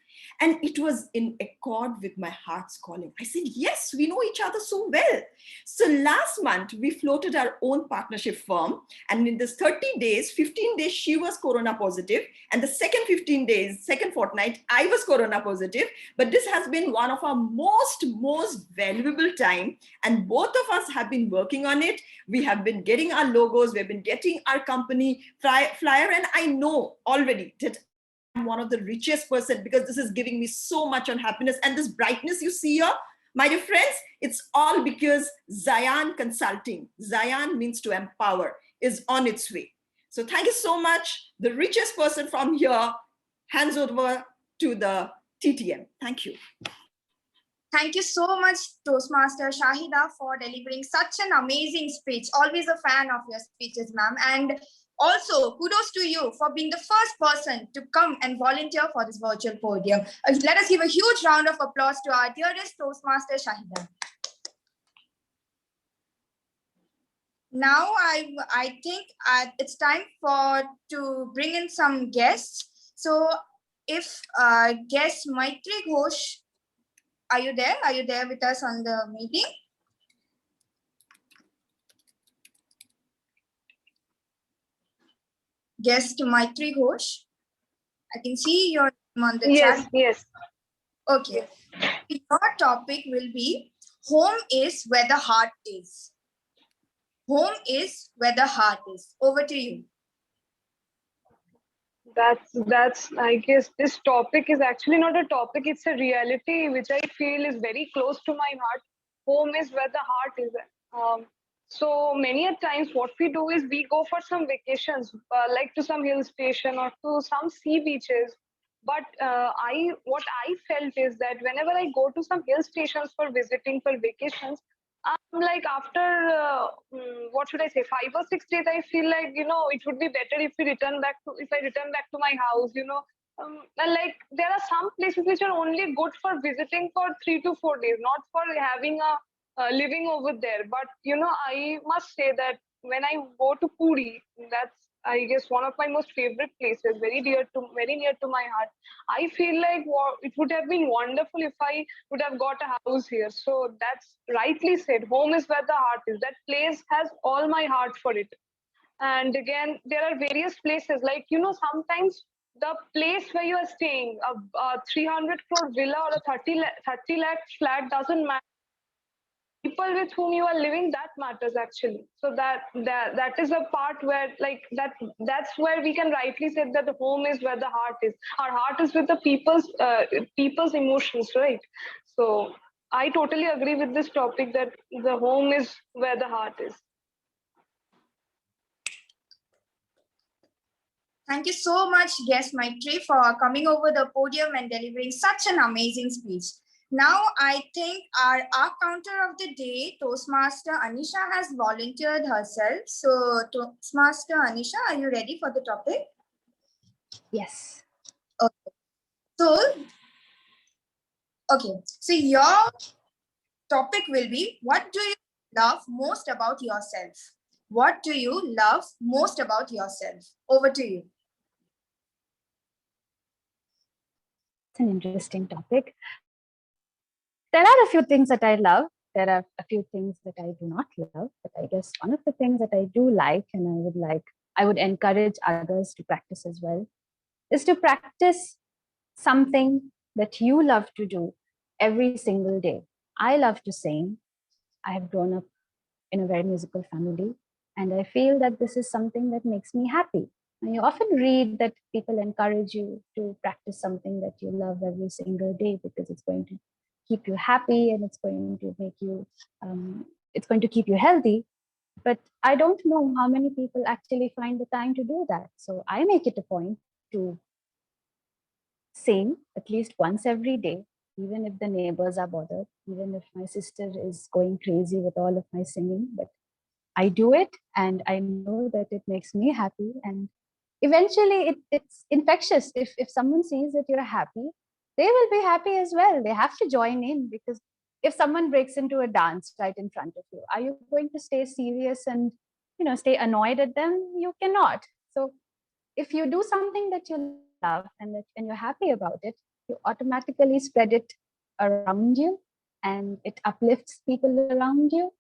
And it was in accord with my heart's calling. I said, yes, we know each other so well. So last month, we floated our own partnership firm. And in this 30 days, 15 days, she was corona positive. And the second 15 days, second fortnight, I was corona positive. But this has been one of our most valuable time. And both of us have been working on it. We have been getting our logos. We've been getting our company flyer. And I know already that I'm one of the richest person, because this is giving me so much on happiness. And this brightness you see here, my dear friends, it's all because Zion Consulting, Zion means to empower, is on its way. So thank you so much. The richest person from here hands over to the TTM. Thank you. Thank you so much, Toastmaster Shahida, for delivering such an amazing speech. Always a fan of your speeches, ma'am. And also, kudos to you for being the first person to come and volunteer for this virtual podium. Let us give a huge round of applause to our dearest Toastmaster Shahida. Now, I think it's time to bring in some guests. So, if guest Maitri Ghosh, are you there? Are you there with us on the meeting? Guest Maitri Ghosh, I can see your name on the chat. Yes. Okay. Your topic will be home is where the heart is. Home is where the heart is. Over to you. That's I guess this topic is actually not a topic, it's a reality which I feel is very close to my heart. Home is where the heart is. So many a times what we do is we go for some vacations, like to some hill station or to some sea beaches. But what I felt is that whenever I go to some hill stations for visiting for vacations, I'm like, after what should I say, 5 or 6 days, I feel like, it would be better if I return back to my house, and like there are some places which are only good for visiting for 3 to 4 days, not for having a living over there. But I must say that when I go to Puri, that's, I guess, one of my most favorite places, very near to my heart. I feel like it would have been wonderful if I would have got a house here. So that's rightly said. Home is where the heart is. That place has all my heart for it. And again, there are various places, like, sometimes the place where you are staying, a 300 crore villa or a 30 lakh flat doesn't matter. People with whom you are living, that matters actually. So that is a part where, like, that's where we can rightly say that the home is where the heart is. Our heart is with the people's emotions, right? So I totally agree with this topic that the home is where the heart is. Thank you so much, guest Maitri, for coming over the podium and delivering such an amazing speech. Now, I think our counter of the day, Toastmaster Anisha, has volunteered herself. So, Toastmaster Anisha, are you ready for the topic? Yes. Okay. So your topic will be, what do you love most about yourself? What do you love most about yourself? Over to you. It's an interesting topic. There are a few things that I love. There are a few things that I do not love, but I guess one of the things that I do like, and I would encourage others to practice as well, is to practice something that you love to do every single day. I love to sing. I have grown up in a very musical family, and I feel that this is something that makes me happy. And you often read that people encourage you to practice something that you love every single day because it's going to keep you happy and it's going to make you, it's going to keep you healthy. But I don't know how many people actually find the time to do that. So I make it a point to sing at least once every day, even if the neighbors are bothered, even if my sister is going crazy with all of my singing. But I do it and I know that it makes me happy. And eventually it's infectious. If someone sees that you're happy, they will be happy as well. They have to join in, because if someone breaks into a dance right in front of you, are you going to stay serious and stay annoyed at them? You cannot. So if you do something that you love and you're happy about it, you automatically spread it around you and it uplifts people around you.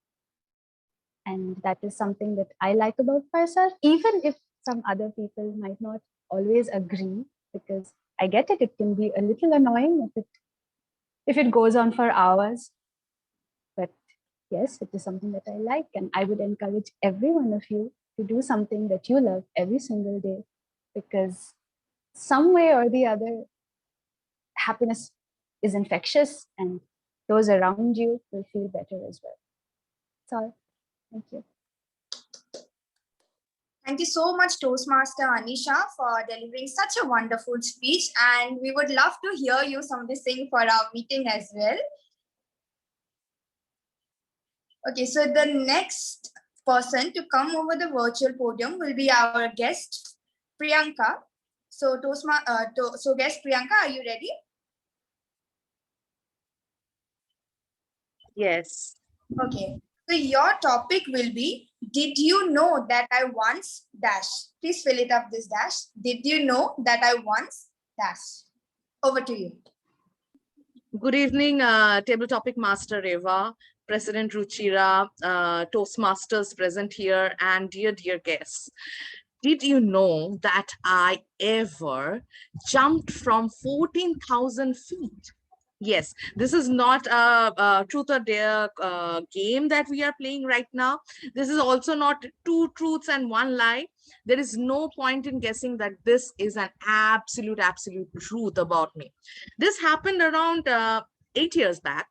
And that is something that I like about myself, even if some other people might not always agree, because I get it, it can be a little annoying if it goes on for hours. But yes, it is something that I like, and I would encourage every one of you to do something that you love every single day, because some way or the other, happiness is infectious and those around you will feel better as well. That's all. Thank you. Thank you so much, Toastmaster Anisha, for delivering such a wonderful speech. And we would love to hear you someday sing for our meeting as well. Okay, so the next person to come over the virtual podium will be our guest, Priyanka. So, guest Priyanka, are you ready? Yes. Okay, so your topic will be, did you know that I once dash? Please fill it up, this dash. Did you know that I once dash? Over to you. Good evening, Table Topic Master Eva, President Ruchira, Toastmasters present here, and dear guests. Did you know that I ever jumped from 14,000 feet? Yes, this is not a truth or dare game that we are playing right now. This is also not two truths and one lie. There is no point in guessing that this is an absolute truth about me. This happened around 8 years back,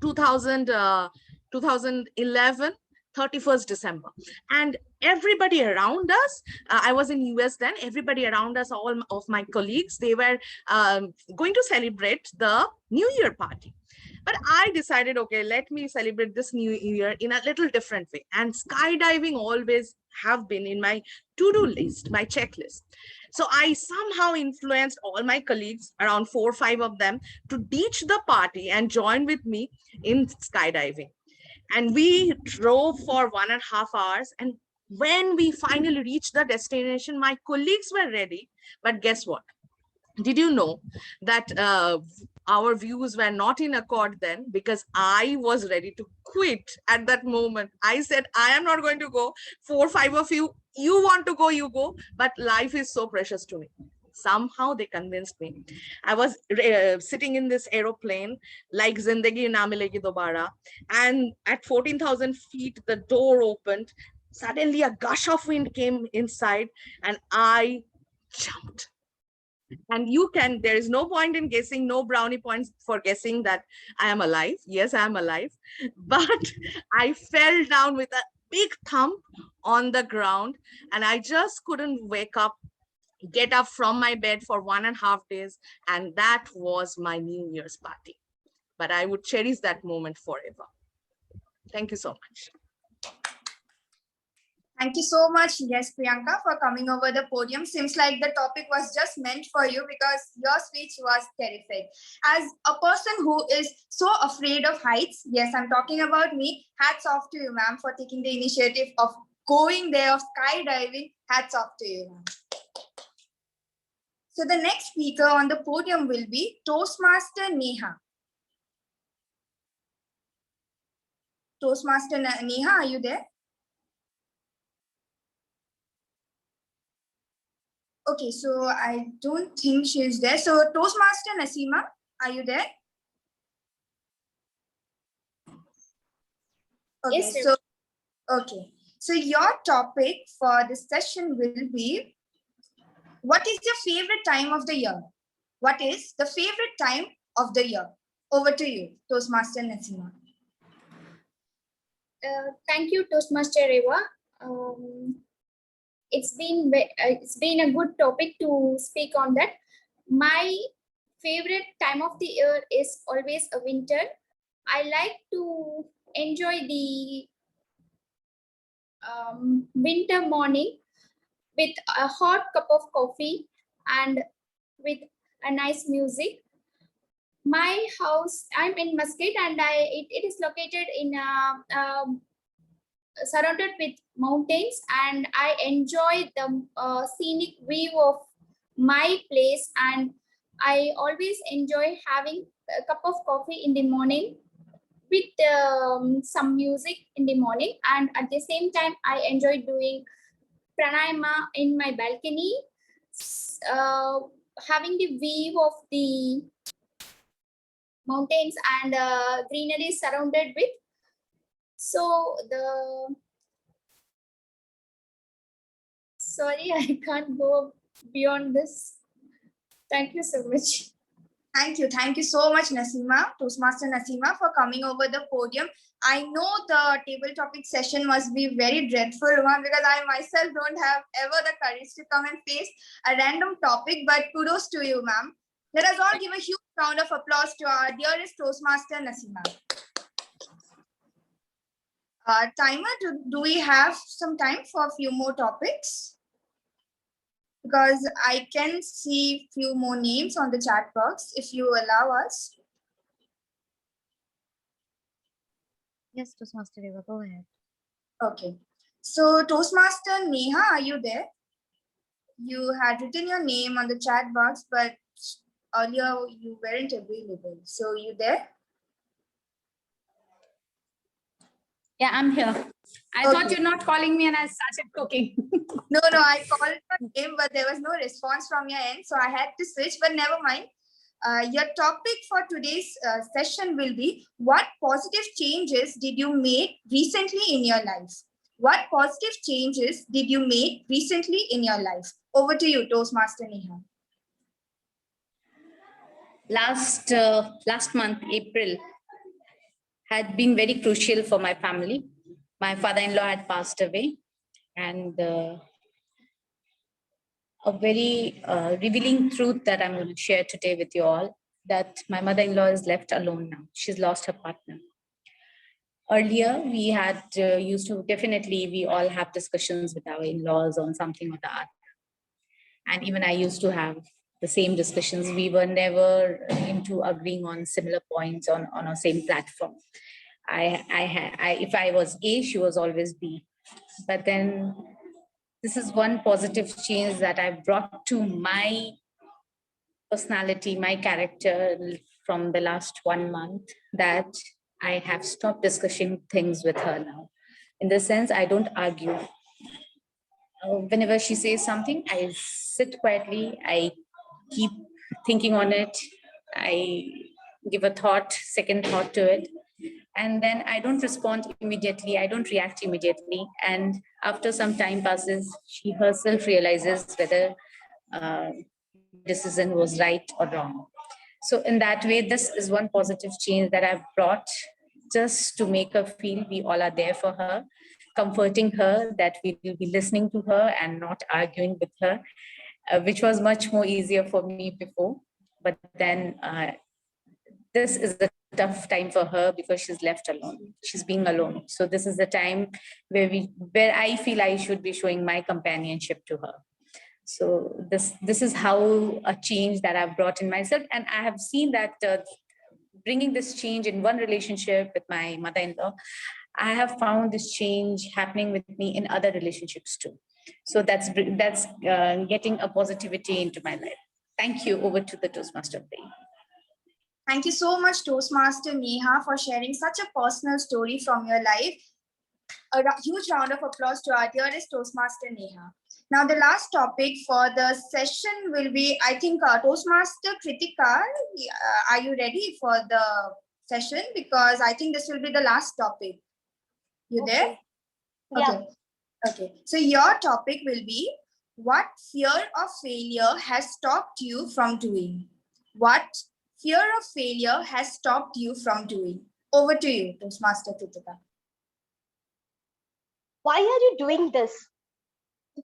2011. 31st December, and everybody around us, I was in US then, everybody around us, all of my colleagues, they were going to celebrate the New Year party. But I decided, okay, let me celebrate this New Year in a little different way. And skydiving always have been in my to-do list, my checklist. So I somehow influenced all my colleagues, around 4 or 5 of them, to ditch the party and join with me in skydiving. And we drove for 1.5 hours. And when we finally reached the destination, my colleagues were ready. But guess what? Did you know that our views were not in accord then, because I was ready to quit at that moment. I said, I am not going to go. 4 or 5 of you want to go, you go. But life is so precious to me. Somehow they convinced me. I was sitting in this aeroplane like Zindagi Na Milegi Dobara, and at 14,000 feet, the door opened. Suddenly a gush of wind came inside and I jumped. And there is no point in guessing, no brownie points for guessing that I am alive. Yes, I am alive. But I fell down with a big thump on the ground and I just couldn't get up from my bed for 1.5 days. And that was my New Year's party. But I would cherish that moment forever. Thank you so much. Thank you so much, yes, Priyanka, for coming over the podium. Seems like the topic was just meant for you because your speech was terrific. As a person who is so afraid of heights, yes, I'm talking about me, hats off to you, ma'am, for taking the initiative of going there, of skydiving. Hats off to you, ma'am. So the next speaker on the podium will be Toastmaster Neha. Toastmaster Neha, are you there? Okay, so I don't think she's there. So Toastmaster Nasima, are you there? Okay, Yes, so okay. So your topic for this session will be, what is your favorite time of the year? What is the favorite time of the year? Over to you, Toastmaster Nasima. Thank you, Toastmaster Eva. It's been a good topic to speak on that. My favorite time of the year is always a winter. I like to enjoy the winter morning with a hot cup of coffee and with a nice music. My house, I'm in Muscat, and it is located in surrounded with mountains, and I enjoy the scenic view of my place, and I always enjoy having a cup of coffee in the morning with some music in the morning, and at the same time I enjoy doing pranayama in my balcony, having the view of the mountains and greenery surrounded with. So sorry, I can't go beyond this. Thank you so much. Thank you so much, Nasima, Toastmaster Nasima, for coming over the podium. I know the table topic session must be very dreadful one, because I myself don't have ever the courage to come and face a random topic, but kudos to you, ma'am. Let us all give a huge round of applause to our dearest Toastmaster Nasima. Timer, do we have some time for a few more topics? Because I can see few more names on the chat box, if you allow us. Yes, Toastmaster Eva, go ahead. Okay. So Toastmaster Neha, are you there? You had written your name on the chat box, but earlier you weren't available. So you there? Yeah, I'm here. I thought you're not calling me and I started cooking. No, I called your name, but there was no response from your end. So I had to switch, but never mind. Your topic for today's session will be, what positive changes did you make recently in your life? What positive changes did you make recently in your life? Over to you, Toastmaster Neha. Last month, April, had been very crucial for my family. My father-in-law had passed away, and a very revealing truth that I'm going to share today with you all, that my mother-in-law is left alone now. She's lost her partner. Earlier, we had we all have discussions with our in-laws on something or the other. And even I used to have the same discussions. We were never into agreeing on similar points on a same platform. If I was A, she was always B. But then this is one positive change that I brought to my personality, my character from the last 1 month, that I have stopped discussing things with her now. In the sense, I don't argue. Whenever she says something, I sit quietly, I keep thinking on it, I give a second thought to it, and then I don't respond immediately, I don't react immediately. And after some time passes, she herself realizes whether decision was right or wrong. So in that way, this is one positive change that I've brought, just to make her feel we all are there for her, comforting her, that we will be listening to her and not arguing with her, which was much more easier for me before. But then this is a tough time for her because she's left alone. She's being alone. So this is the time where I feel I should be showing my companionship to her. So this is how a change that I've brought in myself. And I have seen that bringing this change in one relationship with my mother-in-law, I have found this change happening with me in other relationships too. So that's getting a positivity into my life. Thank you. Over to the Toastmaster. Thank you so much, Toastmaster Neha, for sharing such a personal story from your life. A huge round of applause to our dearest Toastmaster Neha. Now, the last topic for the session will be, I think, Toastmaster Kritika. Are you ready for the session? Because I think this will be the last topic. You Okay. there? Yeah. Okay. Okay. So your topic will be, what fear of failure has stopped you from doing? What fear of failure has stopped you from doing? Over to you, Toastmaster Kritika. Why are you doing this?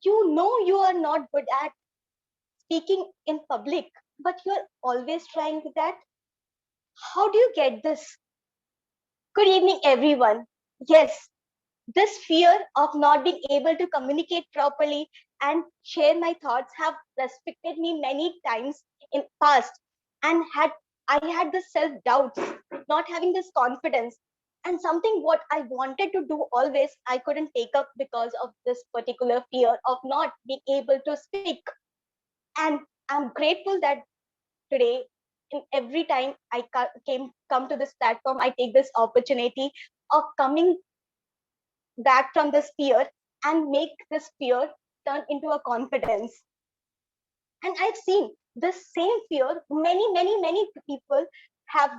You know you are not good at speaking in public, but you're always trying that. How do you get this? Good evening, everyone. Yes, this fear of not being able to communicate properly and share my thoughts have restricted me many times in past, and I had the self doubts, not having this confidence, and something what I wanted to do always I couldn't take up because of this particular fear of not being able to speak. And I'm grateful that today, in every time I come to this platform, I take this opportunity of coming back from this fear and make this fear turn into a confidence. And I've seen this same fear many people have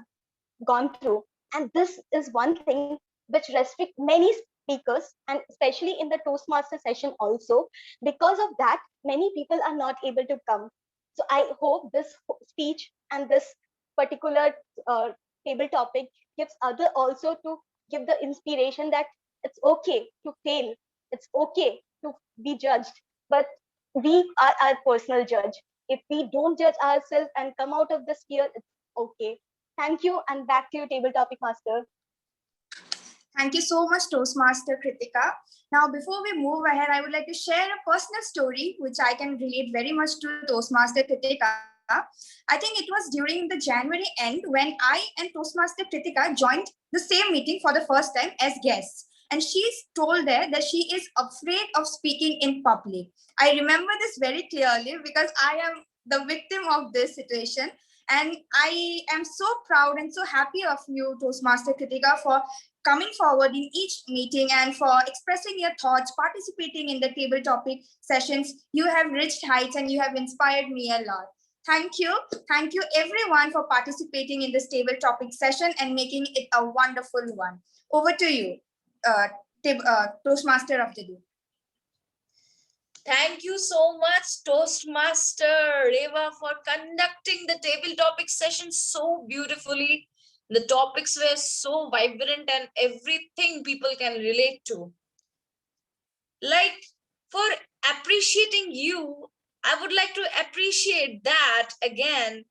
gone through, and this is one thing which restrict many speakers, and especially in the Toastmaster session also. Because of that, many people are not able to come. So I hope this speech and this particular table topic gives other also to give the inspiration that it's okay to fail, it's okay to be judged, but we are our personal judge. If we don't judge ourselves and come out of this fear, it's okay. Thank you, and back to you, table topic master. Thank you so much, Toastmaster Kritika. Now, before we move ahead, I would like to share a personal story which I can relate very much to Toastmaster Kritika. I think it was during the January end when I and Toastmaster Kritika joined the same meeting for the first time as guests. And she's told there that she is afraid of speaking in public. I remember this very clearly because I am the victim of this situation. And I am so proud and so happy of you, Toastmaster Kritika, for coming forward in each meeting and for expressing your thoughts, participating in the table topic sessions. You have reached heights and you have inspired me a lot. Thank you. Thank you everyone for participating in this table topic session and making it a wonderful one. Over to you, Toastmaster of the day. Thank you so much, Toastmaster Reva, for conducting the table topic session so beautifully. The topics were so vibrant and everything people can relate to. Like, for appreciating you, I would like to appreciate that again.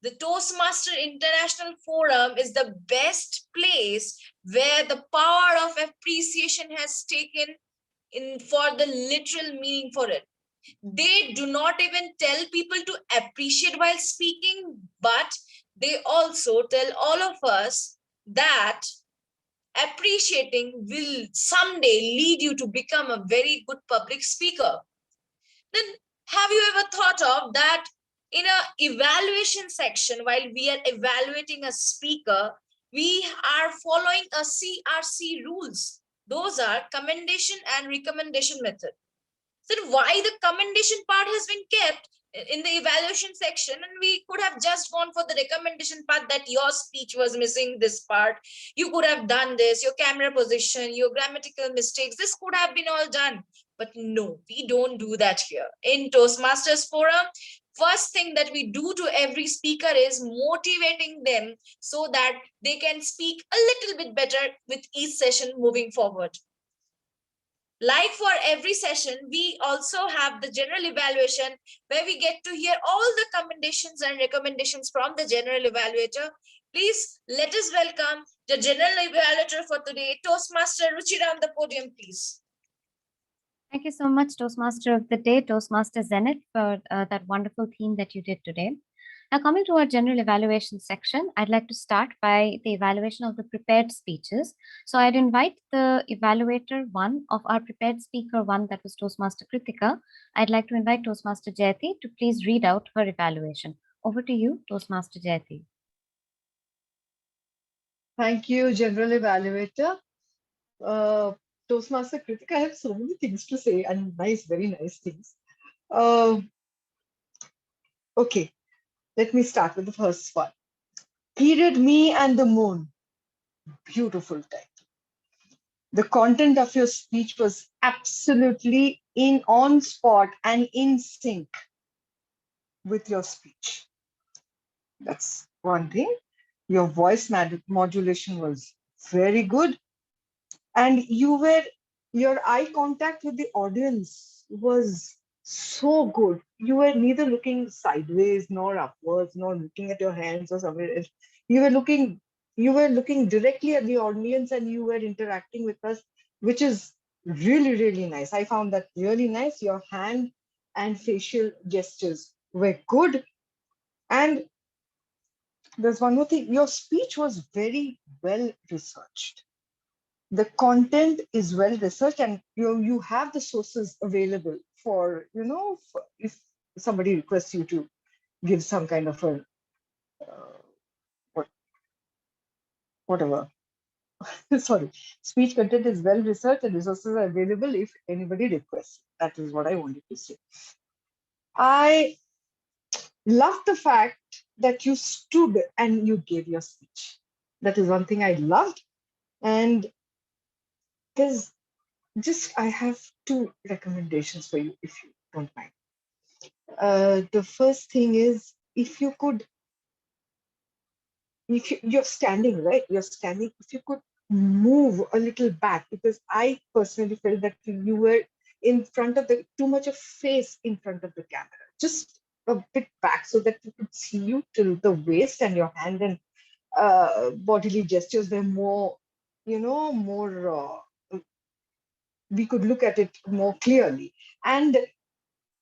The Toastmaster International Forum is the best place where the power of appreciation has taken in for the literal meaning for it. They do not even tell people to appreciate while speaking, but they also tell all of us that appreciating will someday lead you to become a very good public speaker. Then have you ever thought of that in a evaluation section, while we are evaluating a speaker, we are following a CRC rules. Those are commendation and recommendation method. Then why the commendation part has been kept in the evaluation section, and we could have just gone for the recommendation part, that your speech was missing this part, you could have done this, your camera position, your grammatical mistakes, this could have been all done. But no, we don't do that here. In Toastmasters Forum, first thing that we do to every speaker is motivating them so that they can speak a little bit better with each session moving forward. Like for every session, we also have the general evaluation where we get to hear all the commendations and recommendations from the general evaluator. Please let us welcome the general evaluator for today, Toastmaster Ruchira, on the podium, please. Thank you so much, Toastmaster of the Day, Toastmaster Zenith, for that wonderful theme that you did today. Now, coming to our general evaluation section, I'd like to start by the evaluation of the prepared speeches. So I'd invite the evaluator one of our prepared speaker one, that was Toastmaster Kritika. I'd like to invite Toastmaster Jayati to please read out her evaluation. Over to you, Toastmaster Jayati. Thank you, General Evaluator. Toastmaster Kritika, I have so many things to say and nice, very nice things. Okay, let me start with the first one. Period Me and the Moon. Beautiful title. The content of your speech was absolutely on spot and in sync with your speech. That's one thing. Your voice modulation was very good. And your eye contact with the audience was so good. You were neither looking sideways nor upwards, nor looking at your hands or somewhere else. You were looking directly at the audience and you were interacting with us, which is really, really nice. I found that really nice. Your hand and facial gestures were good. And there's one more thing. Your speech was very well researched. The content is well researched and you have the sources available for, if somebody requests you to give some kind of a, whatever. Sorry, speech content is well researched and resources are available if anybody requests. That is what I wanted to say. I love the fact that you stood and you gave your speech. That is one thing I loved. And I have two recommendations for you, if you don't mind. The first thing is, if you're standing, right? You're standing, if you could move a little back, because I personally felt that you were in front of too much of face in front of the camera. Just a bit back so that we could see you till the waist, and your hand and bodily gestures were more, we could look at it more clearly. And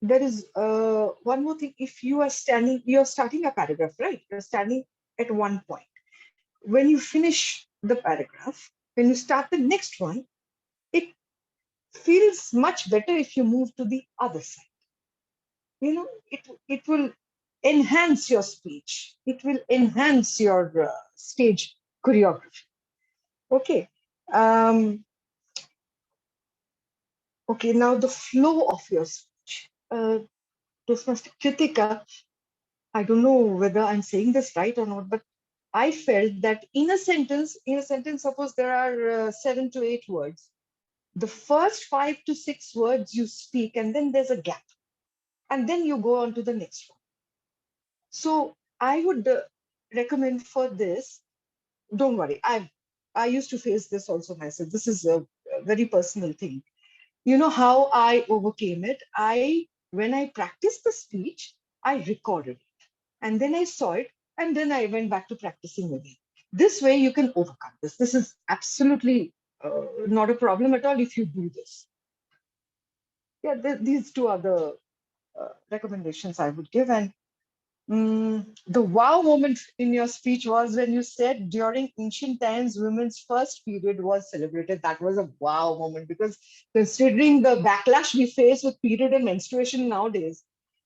there is one more thing. If you are standing, you're starting a paragraph, right? You're standing at one point. When you finish the paragraph, when you start the next one, it feels much better if you move to the other side. It will enhance your speech. It will enhance your stage choreography. Okay. Okay, now the flow of your speech. Toastmaster Kritika, I don't know whether I'm saying this right or not, but I felt that in a sentence, suppose there are 7 to 8 words. The first 5 to 6 words you speak, and then there's a gap. And then you go on to the next one. So I would recommend for this, don't worry, I used to face this also myself. This is a very personal thing. You know how I overcame it? When I practiced the speech, I recorded it. And then I saw it, and then I went back to practicing again. This way you can overcome this. This is absolutely not a problem at all if you do this. Yeah, these two are the recommendations I would give. And the wow moment in your speech was when you said during ancient times, women's first period was celebrated. That was a wow moment, because considering the backlash we face with period and menstruation nowadays,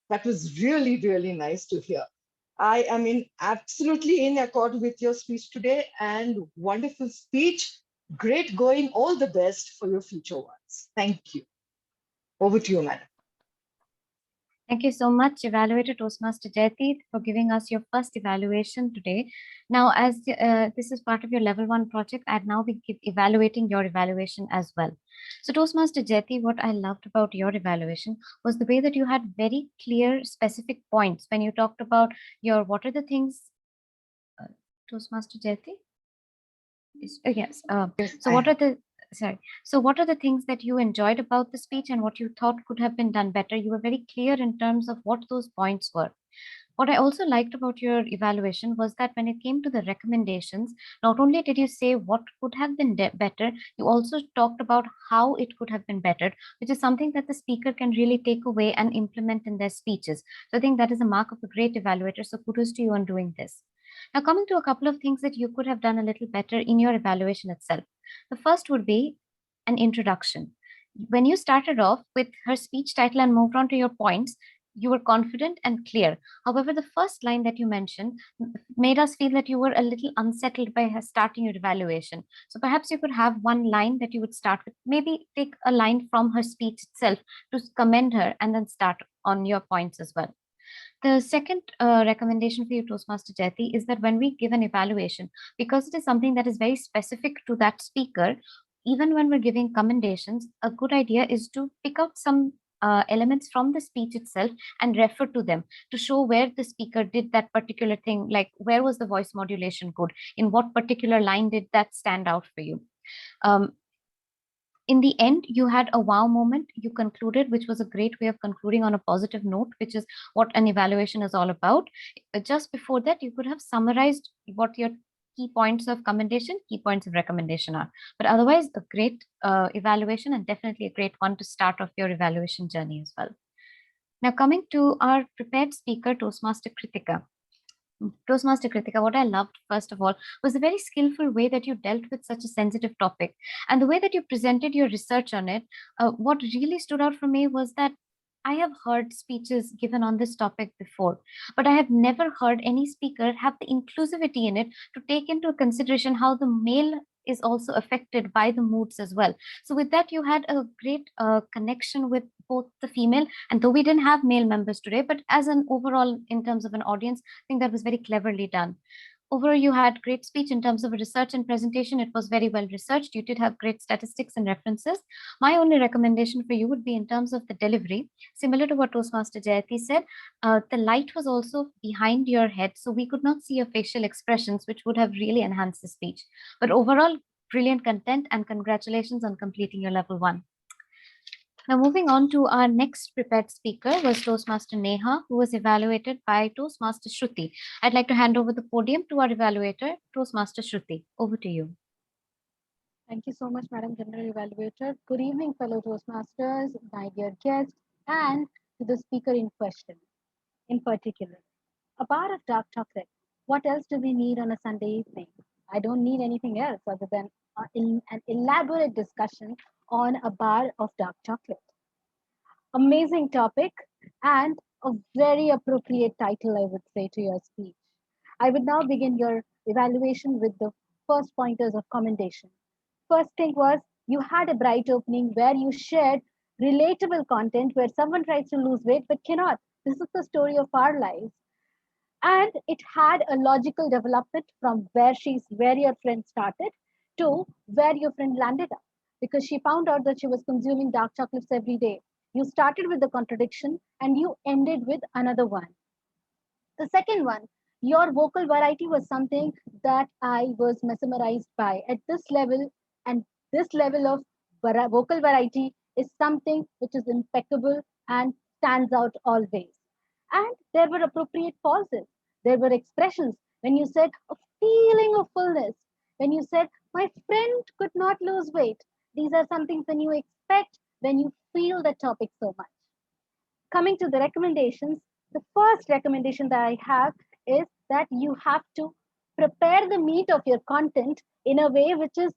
that was really, really nice to hear. I am absolutely in accord with your speech today, and wonderful speech. Great going. All the best for your future ones. Thank you. Over to you, madam. Thank you so much, Evaluator Toastmaster Jayati, for giving us your first evaluation today. Now, as this is part of your level 1 project, I'd now be evaluating your evaluation as well. So Toastmaster Jayati, what I loved about your evaluation was the way that you had very clear, specific points when you talked about what are the things, Toastmaster Jayati? Yes. So what are the So what are the things that you enjoyed about the speech and what you thought could have been done better? You were very clear in terms of what those points were. What I also liked about your evaluation was that when it came to the recommendations, not only did you say what could have been better, you also talked about how it could have been bettered, which is something that the speaker can really take away and implement in their speeches. So I think that is a mark of a great evaluator. So kudos to you on doing this. Now, coming to a couple of things that you could have done a little better in your evaluation itself. The first would be an introduction. When you started off with her speech title and moved on to your points, you were confident and clear. However, the first line that you mentioned made us feel that you were a little unsettled by starting your evaluation. So perhaps you could have one line that you would start with, maybe take a line from her speech itself to commend her and then start on your points as well. The second recommendation for you, Toastmaster Jayati, is that when we give an evaluation, because it is something that is very specific to that speaker, even when we're giving commendations, a good idea is to pick out some elements from the speech itself and refer to them to show where the speaker did that particular thing, like where was the voice modulation good, in what particular line did that stand out for you. In the end, you had a wow moment, you concluded, which was a great way of concluding on a positive note, which is what an evaluation is all about. Just before that, you could have summarized what your key points of commendation, key points of recommendation are. But otherwise, a great evaluation, and definitely a great one to start off your evaluation journey as well. Now, coming to our prepared speaker, Toastmaster Kritika. Toastmaster Kritika, what I loved, first of all, was the very skillful way that you dealt with such a sensitive topic and the way that you presented your research on it. What really stood out for me was that I have heard speeches given on this topic before, but I have never heard any speaker have the inclusivity in it to take into consideration how the male is also affected by the moods as well. So with that, you had a great connection with both the female, and though we didn't have male members today, but as an overall, in terms of an audience, I think that was very cleverly done. Overall, you had great speech in terms of research and presentation. It was very well researched. You did have great statistics and references. My only recommendation for you would be in terms of the delivery, similar to what Toastmaster Jayati said, the light was also behind your head, so we could not see your facial expressions, which would have really enhanced the speech. But overall, brilliant content, and congratulations on completing your level 1. Now, moving on to our next prepared speaker was Toastmaster Neha, who was evaluated by Toastmaster Shruti. I'd like to hand over the podium to our evaluator, Toastmaster Shruti. Over to you. Thank you so much, Madam General Evaluator. Good evening, fellow Toastmasters, my dear guests, and to the speaker in question. In particular, a bar of dark chocolate. What else do we need on a Sunday evening? I don't need anything else other than an elaborate discussion on a bar of dark chocolate. Amazing topic and a very appropriate title, I would say, to your speech. I would now begin your evaluation with the first pointers of commendation. First thing was, you had a bright opening where you shared relatable content where someone tries to lose weight but cannot. This is the story of our lives. And it had a logical development from where your friend started to where your friend landed up, because she found out that she was consuming dark chocolates every day. You started with the contradiction and you ended with another one. The second one, your vocal variety was something that I was mesmerized by. At this level, and this level of vocal variety is something which is impeccable and stands out always. And there were appropriate pauses. There were expressions when you said a feeling of fullness, when you said, my friend could not lose weight. These are some things when you expect, when you feel the topic so much. Coming to the recommendations, the first recommendation that I have is that you have to prepare the meat of your content in a way which is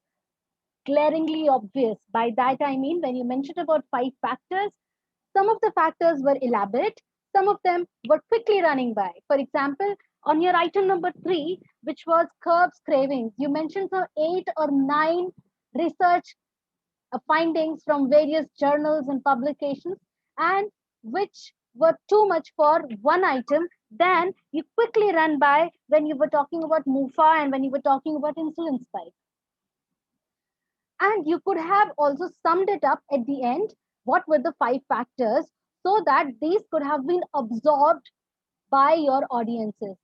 glaringly obvious. By that I mean, when you mentioned about 5 factors, some of the factors were elaborate, some of them were quickly running by. For example, on your item number 3, which was curbs cravings, you mentioned some 8 or 9 research findings from various journals and publications, and which were too much for one item. Then you quickly run by when you were talking about MUFA and when you were talking about insulin spike. And you could have also summed it up at the end, what were the 5 factors, so that these could have been absorbed by your audiences.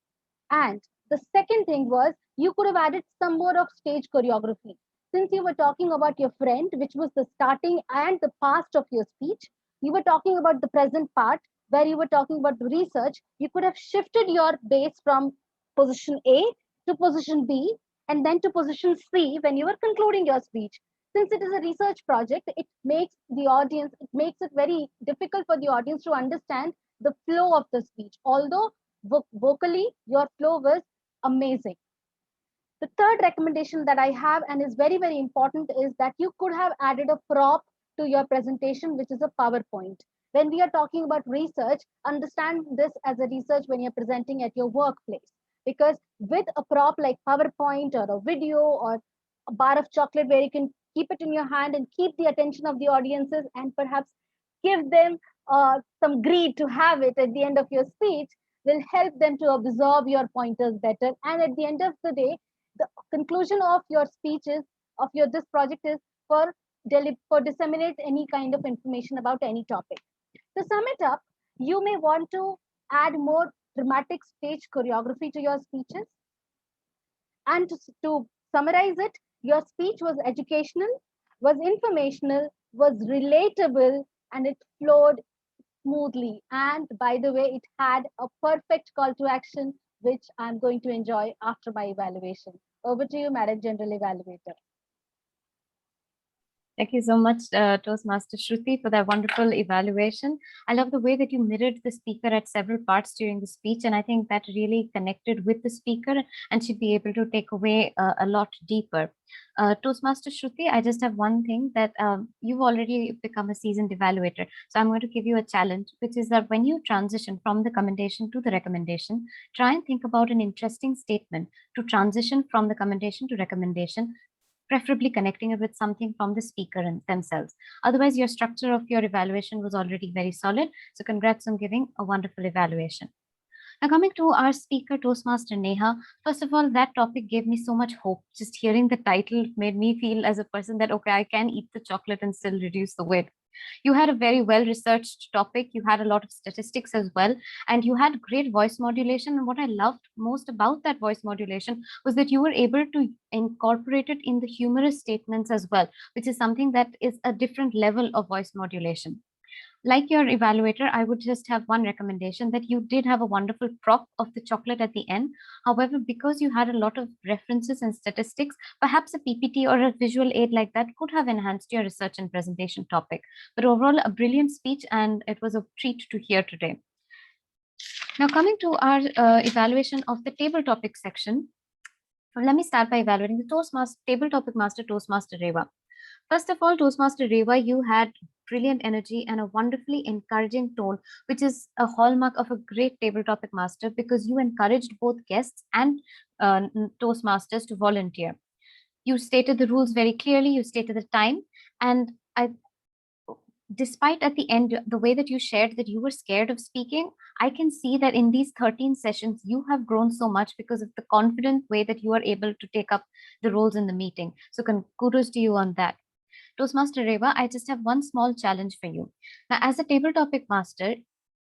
And the second thing was, you could have added some more of stage choreography. Since you were talking about your friend, which was the starting and the past of your speech, you were talking about the present part, where you were talking about the research. You could have shifted your base from position A to position B, and then to position C when you were concluding your speech. Since it is a research project, it makes it very difficult for the audience to understand the flow of the speech, although vocally your flow was amazing. The third recommendation that I have, and is very, very important, is that you could have added a prop to your presentation, which is a PowerPoint. When we are talking about research, understand this as a research when you're presenting at your workplace. Because with a prop like PowerPoint or a video or a bar of chocolate where you can keep it in your hand and keep the attention of the audiences and perhaps give them some greed to have it at the end of your speech, will help them to absorb your pointers better. And at the end of the day, the conclusion of your speech is, of your this project is for disseminate any kind of information about any topic. To sum it up, you may want to add more dramatic stage choreography to your speeches. And to summarize it, your speech was educational, was informational, was relatable, and it flowed smoothly. And by the way, it had a perfect call to action, which I'm going to enjoy after my evaluation. Over to you, Madam General Evaluator. Thank you so much, Toastmaster Shruti, for that wonderful evaluation. I love the way that you mirrored the speaker at several parts during the speech, and I think that really connected with the speaker and should be able to take away a lot deeper. Toastmaster Shruti, I just have one thing that you've already become a seasoned evaluator. So I'm going to give you a challenge, which is that when you transition from the commendation to the recommendation, try and think about an interesting statement to transition from the commendation to recommendation, preferably connecting it with something from the speaker themselves. Otherwise, your structure of your evaluation was already very solid. So congrats on giving a wonderful evaluation. Now coming to our speaker, Toastmaster Neha, first of all, that topic gave me so much hope. Just hearing the title made me feel as a person that, okay, I can eat the chocolate and still reduce the weight. You had a very well-researched topic. You had a lot of statistics as well, and you had great voice modulation. And what I loved most about that voice modulation was that you were able to incorporate it in the humorous statements as well, which is something that is a different level of voice modulation. Like your evaluator, I would just have one recommendation, that you did have a wonderful prop of the chocolate at the end. However, because you had a lot of references and statistics, perhaps a PPT or a visual aid like that could have enhanced your research and presentation topic. But overall, a brilliant speech, and it was a treat to hear today. Now coming to our evaluation of the table topic section, let me start by evaluating the table topic master, Toastmaster Rewa. First of all, Toastmaster Rewa, you had brilliant energy and a wonderfully encouraging tone, which is a hallmark of a great table topic master, because you encouraged both guests and Toastmasters to volunteer. You stated the rules very clearly, you stated the time, and despite at the end, the way that you shared that you were scared of speaking, I can see that in these 13 sessions, you have grown so much because of the confident way that you are able to take up the roles in the meeting. So kudos to you on that. Toastmaster Rewa, I just have one small challenge for you. Now, as a table topic master,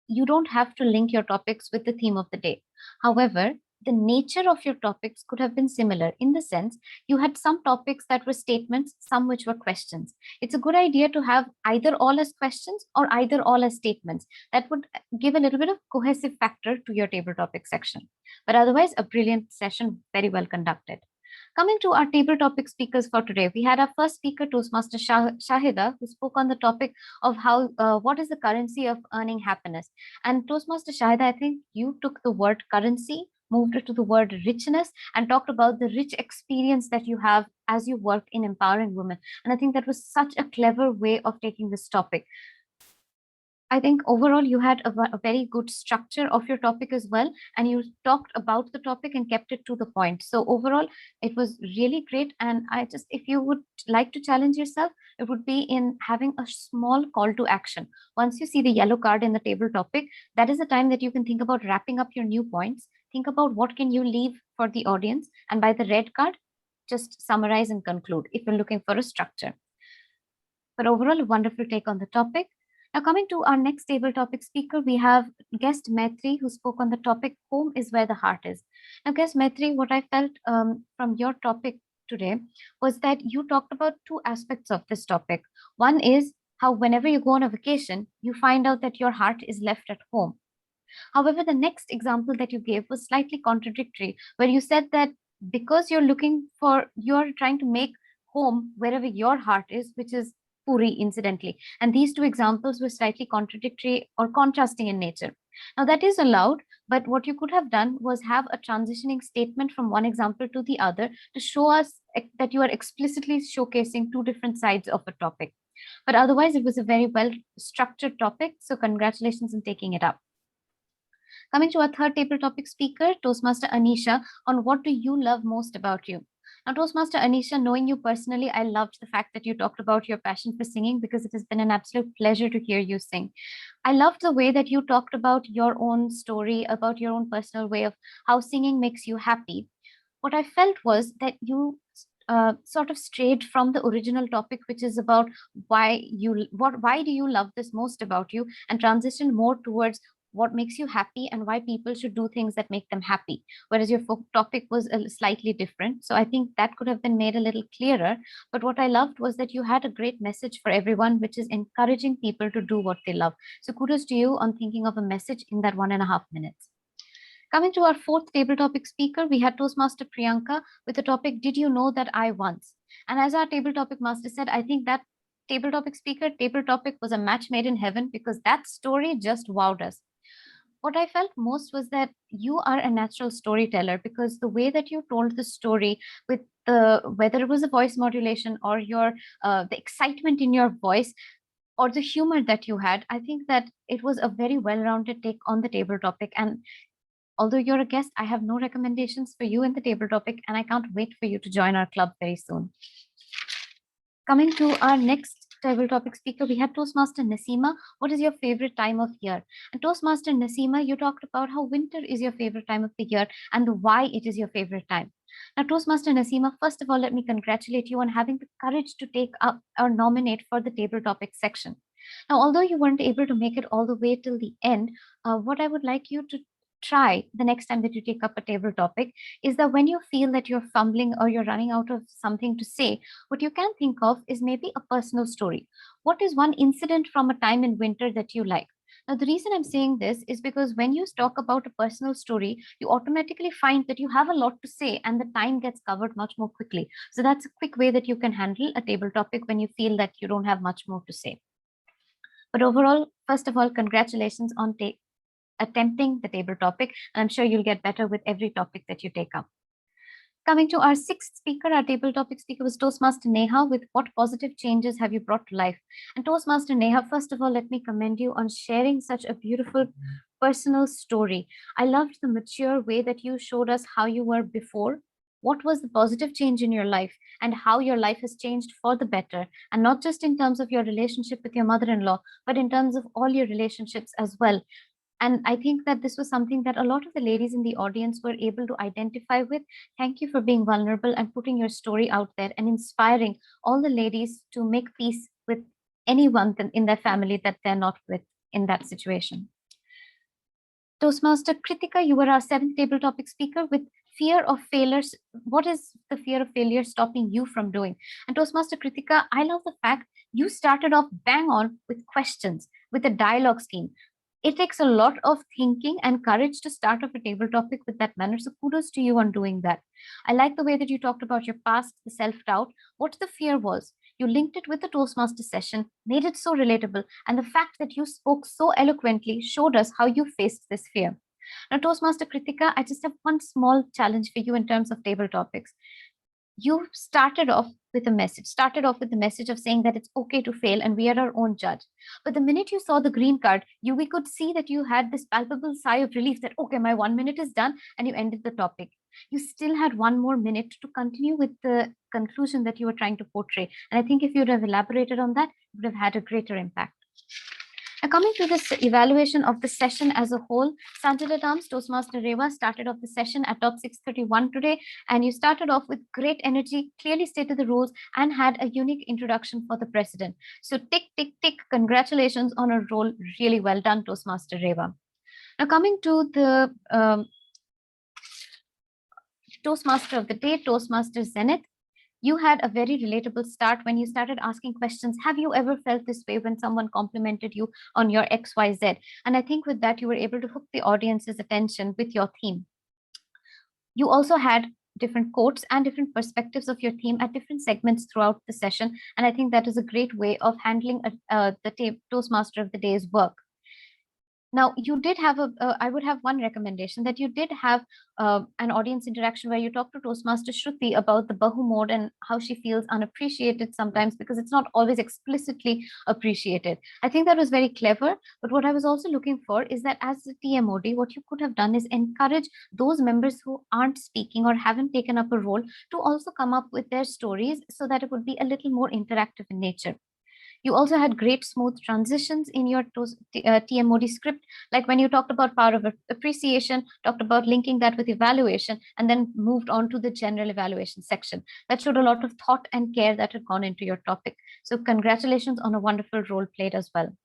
you don't have to link your topics with the theme of the day. However, the nature of your topics could have been similar, in the sense you had some topics that were statements, some which were questions. It's a good idea to have either all as questions or either all as statements. That would give a little bit of cohesive factor to your table topic section. But otherwise, a brilliant session, very well conducted. Coming to our table topic speakers for today, we had our first speaker, Toastmaster Shahida, who spoke on the topic of how what is the currency of earning happiness. And Toastmaster Shahida, I think you took the word currency, moved it to the word richness, and talked about the rich experience that you have as you work in empowering women. And I think that was such a clever way of taking this topic. I think overall you had a very good structure of your topic as well, and you talked about the topic and kept it to the point. So overall, it was really great. And if you would like to challenge yourself, it would be in having a small call to action. Once you see the yellow card in the table topic, that is the time that you can think about wrapping up your new points. Think about what can you leave for the audience, and by the red card, just summarize and conclude if you're looking for a structure. But overall, a wonderful take on the topic. Now coming to our next table topic speaker, we have guest Maitri, who spoke on the topic, home is where the heart is. Now guest Maitri, what I felt from your topic today was that you talked about two aspects of this topic. One is how whenever you go on a vacation, you find out that your heart is left at home. However, the next example that you gave was slightly contradictory, where you said that because you're trying to make home wherever your heart is, which is Puri, incidentally. And these two examples were slightly contradictory or contrasting in nature. Now that is allowed, but what you could have done was have a transitioning statement from one example to the other to show us that you are explicitly showcasing two different sides of a topic. But otherwise, it was a very well-structured topic, so congratulations on taking it up. Coming to our third table topic speaker, Toastmaster Anisha, on what do you love most about you? Now, Toastmaster Anisha, knowing you personally, I loved the fact that you talked about your passion for singing because it has been an absolute pleasure to hear you sing. I loved the way that you talked about your own story, about your own personal way of how singing makes you happy. What I felt was that you sort of strayed from the original topic, which is about why do you love this most about you, and transitioned more towards what makes you happy and why people should do things that make them happy. Whereas your topic was slightly different. So I think that could have been made a little clearer. But what I loved was that you had a great message for everyone, which is encouraging people to do what they love. So kudos to you on thinking of a message in that 1.5 minutes. Coming to our fourth table topic speaker, we had Toastmaster Priyanka with the topic, Did You Know That I Once? And as our table topic master said, I think that table topic was a match made in heaven because that story just wowed us. What I felt most was that you are a natural storyteller because the way that you told the story with whether it was a voice modulation or your the excitement in your voice or the humor that you had, I think that it was a very well-rounded take on the table topic. And although you're a guest, I have no recommendations for you in the table topic, and I can't wait for you to join our club very soon. Coming to our next table topic speaker, we had Toastmaster Nasima. What is your favorite time of year? And Toastmaster Nasima, you talked about how winter is your favorite time of the year and why it is your favorite time. Now, Toastmaster Nasima, first of all, let me congratulate you on having the courage to take up or nominate for the table topic section. Now, although you weren't able to make it all the way till the end, what I would like you to try the next time that you take up a table topic is that when you feel that you're fumbling or you're running out of something to say, what you can think of is maybe a personal story. What is one incident from a time in winter that you like? Now, the reason I'm saying this is because when you talk about a personal story, you automatically find that you have a lot to say and the time gets covered much more quickly. So that's a quick way that you can handle a table topic when you feel that you don't have much more to say. But overall, first of all, congratulations on attempting the table topic, and I'm sure you'll get better with every topic that you take up. Coming to our sixth speaker, our table topic speaker was Toastmaster Neha with what positive changes have you brought to life? And Toastmaster Neha, first of all, let me commend you on sharing such a beautiful personal story. I loved the mature way that you showed us how you were before, what was the positive change in your life, and how your life has changed for the better. And not just in terms of your relationship with your mother-in-law, but in terms of all your relationships as well. And I think that this was something that a lot of the ladies in the audience were able to identify with. Thank you for being vulnerable and putting your story out there and inspiring all the ladies to make peace with anyone in their family that they're not with in that situation. Toastmaster Kritika, you were our seventh table topic speaker with fear of failures. What is the fear of failure stopping you from doing? And Toastmaster Kritika, I love the fact you started off bang on with questions, with a dialogue scheme. It takes a lot of thinking and courage to start off a table topic with that manner. So kudos to you on doing that. I like the way that you talked about your past, the self-doubt, what the fear was. You linked it with the Toastmaster session, made it so relatable. And the fact that you spoke so eloquently showed us how you faced this fear. Now, Toastmaster Kritika, I just have one small challenge for you in terms of table topics. You started off with the message of saying that it's okay to fail and we are our own judge. But the minute you saw the green card, we could see that you had this palpable sigh of relief that, okay, my 1 minute is done, and you ended the topic. You still had 1 more minute to continue with the conclusion that you were trying to portray. And I think if you'd have elaborated on that, it would have had a greater impact. Now, coming to this evaluation of the session as a whole, Sanjay Dams, Toastmaster Rewa started off the session at top 631 today, and you started off with great energy, clearly stated the rules, and had a unique introduction for the president. So tick, tick, tick, congratulations on a role. Really well done, Toastmaster Rewa. Now, coming to the Toastmaster of the day, Toastmaster Zenith. You had a very relatable start when you started asking questions. Have you ever felt this way when someone complimented you on your XYZ? And I think with that, you were able to hook the audience's attention with your theme. You also had different quotes and different perspectives of your theme at different segments throughout the session. And I think that is a great way of handling the Toastmaster of the day's work. Now, you did have I would have one recommendation, that you did have an audience interaction where you talked to Toastmaster Shruti about the Bahu mode and how she feels unappreciated sometimes because it's not always explicitly appreciated. I think that was very clever. But what I was also looking for is that as a TMOD, what you could have done is encourage those members who aren't speaking or haven't taken up a role to also come up with their stories so that it would be a little more interactive in nature. You also had great smooth transitions in your TMOD script, like when you talked about power of appreciation, talked about linking that with evaluation, and then moved on to the general evaluation section. That showed a lot of thought and care that had gone into your topic. So congratulations on a wonderful role played as well.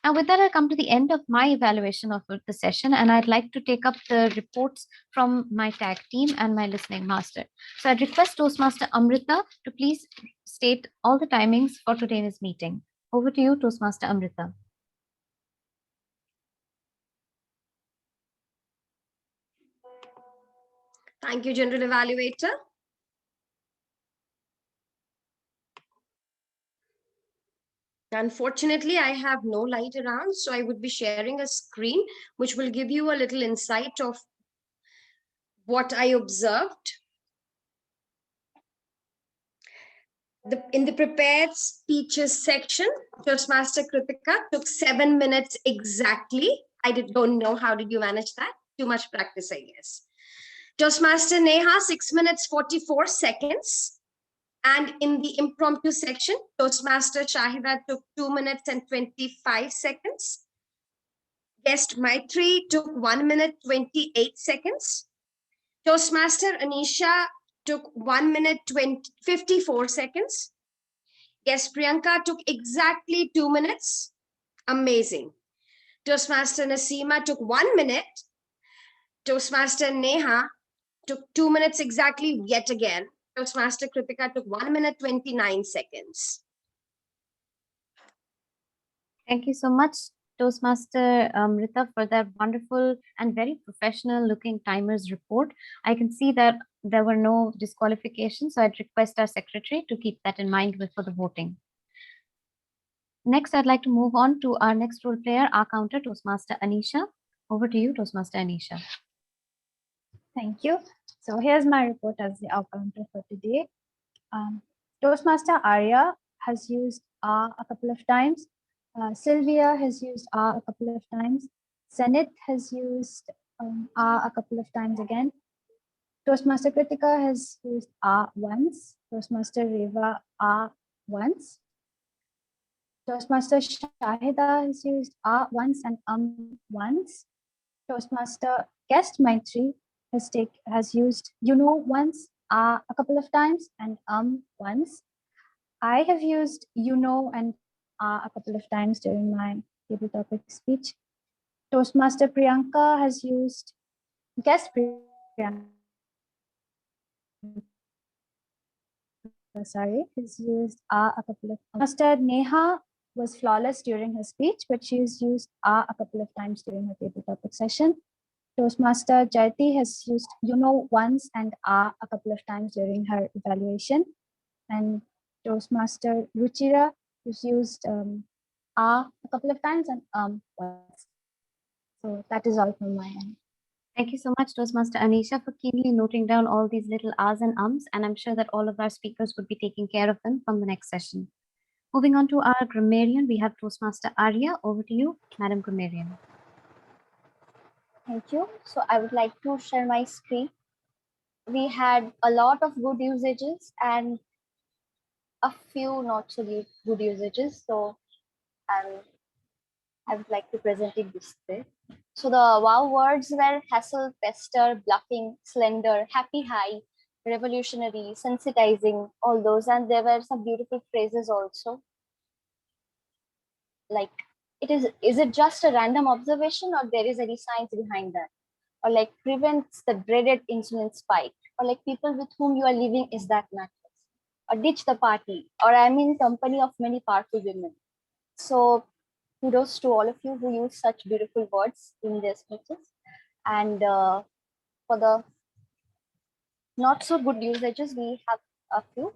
Now, with that, I come to the end of my evaluation of the session, and I'd like to take up the reports from my tag team and my listening master. So I'd request Toastmaster Amrita to please state all the timings for today's meeting. Over to you, Toastmaster Amrita. Thank you, General Evaluator. Unfortunately, I have no light around, so I would be sharing a screen which will give you a little insight of what I observed. In the prepared speeches section, Toastmaster Kritika took 7 minutes exactly. Don't know how did you manage that? Too much practice, I guess. Toastmaster Neha, 6 minutes 44 seconds. And in the impromptu section, Toastmaster Shahida took 2 minutes and 25 seconds. Guest Maitri took 1 minute 28 seconds. Toastmaster Anisha took 1 minute 54 seconds. Guest Priyanka took exactly 2 minutes. Amazing. Toastmaster Nasima took 1 minute. Toastmaster Neha took 2 minutes exactly yet again. Toastmaster Kritika took 1 minute 29 seconds. Thank you so much, Toastmaster Rita, for that wonderful and very professional looking timers report. I can see that there were no disqualifications, so I'd request our secretary to keep that in mind for the voting. Next, I'd like to move on to our next role player, our counter, Toastmaster Anisha. Over to you, Toastmaster Anisha. Thank you. So here's my report as the counter for today. Toastmaster Arya has used a couple of times. Sylvia has used a couple of times. Zenith has used a couple of times again. Toastmaster Kritika has used once. Toastmaster Reva once. Toastmaster Shahida has used once and once. Toastmaster Guest Maitri has used once, a couple of times, and once. I have used and a couple of times during my table topic speech. Toastmaster Priyanka has used Guest Priyanka. Sorry, has used a couple of. Toastmaster Neha was flawless during her speech, but she's used a couple of times during her table topic session. Toastmaster Jayati has used once and a couple of times during her evaluation. And Toastmaster Ruchira has used a couple of times and once. So that is all from my end. Thank you so much, Toastmaster Anisha, for keenly noting down all these little ahs and ums, and I'm sure that all of our speakers would be taking care of them from the next session. Moving on to our grammarian, we have Toastmaster Arya. Over to you, Madam Grammarian. Thank you. So I would like to share my screen. We had a lot of good usages and a few not so good usages. So I would like to present it this way. So the wow words were hassle, pester, bluffing, slender, happy high, revolutionary, sensitizing, all those. And there were some beautiful phrases also. Like, is it just a random observation or there is any science behind that? Or like prevents the dreaded insulin spike, or like people with whom you are living is that matters, or ditch the party, or I'm in company of many powerful women. So kudos to all of you who use such beautiful words in their speeches. And for the not so good usages, we have a few.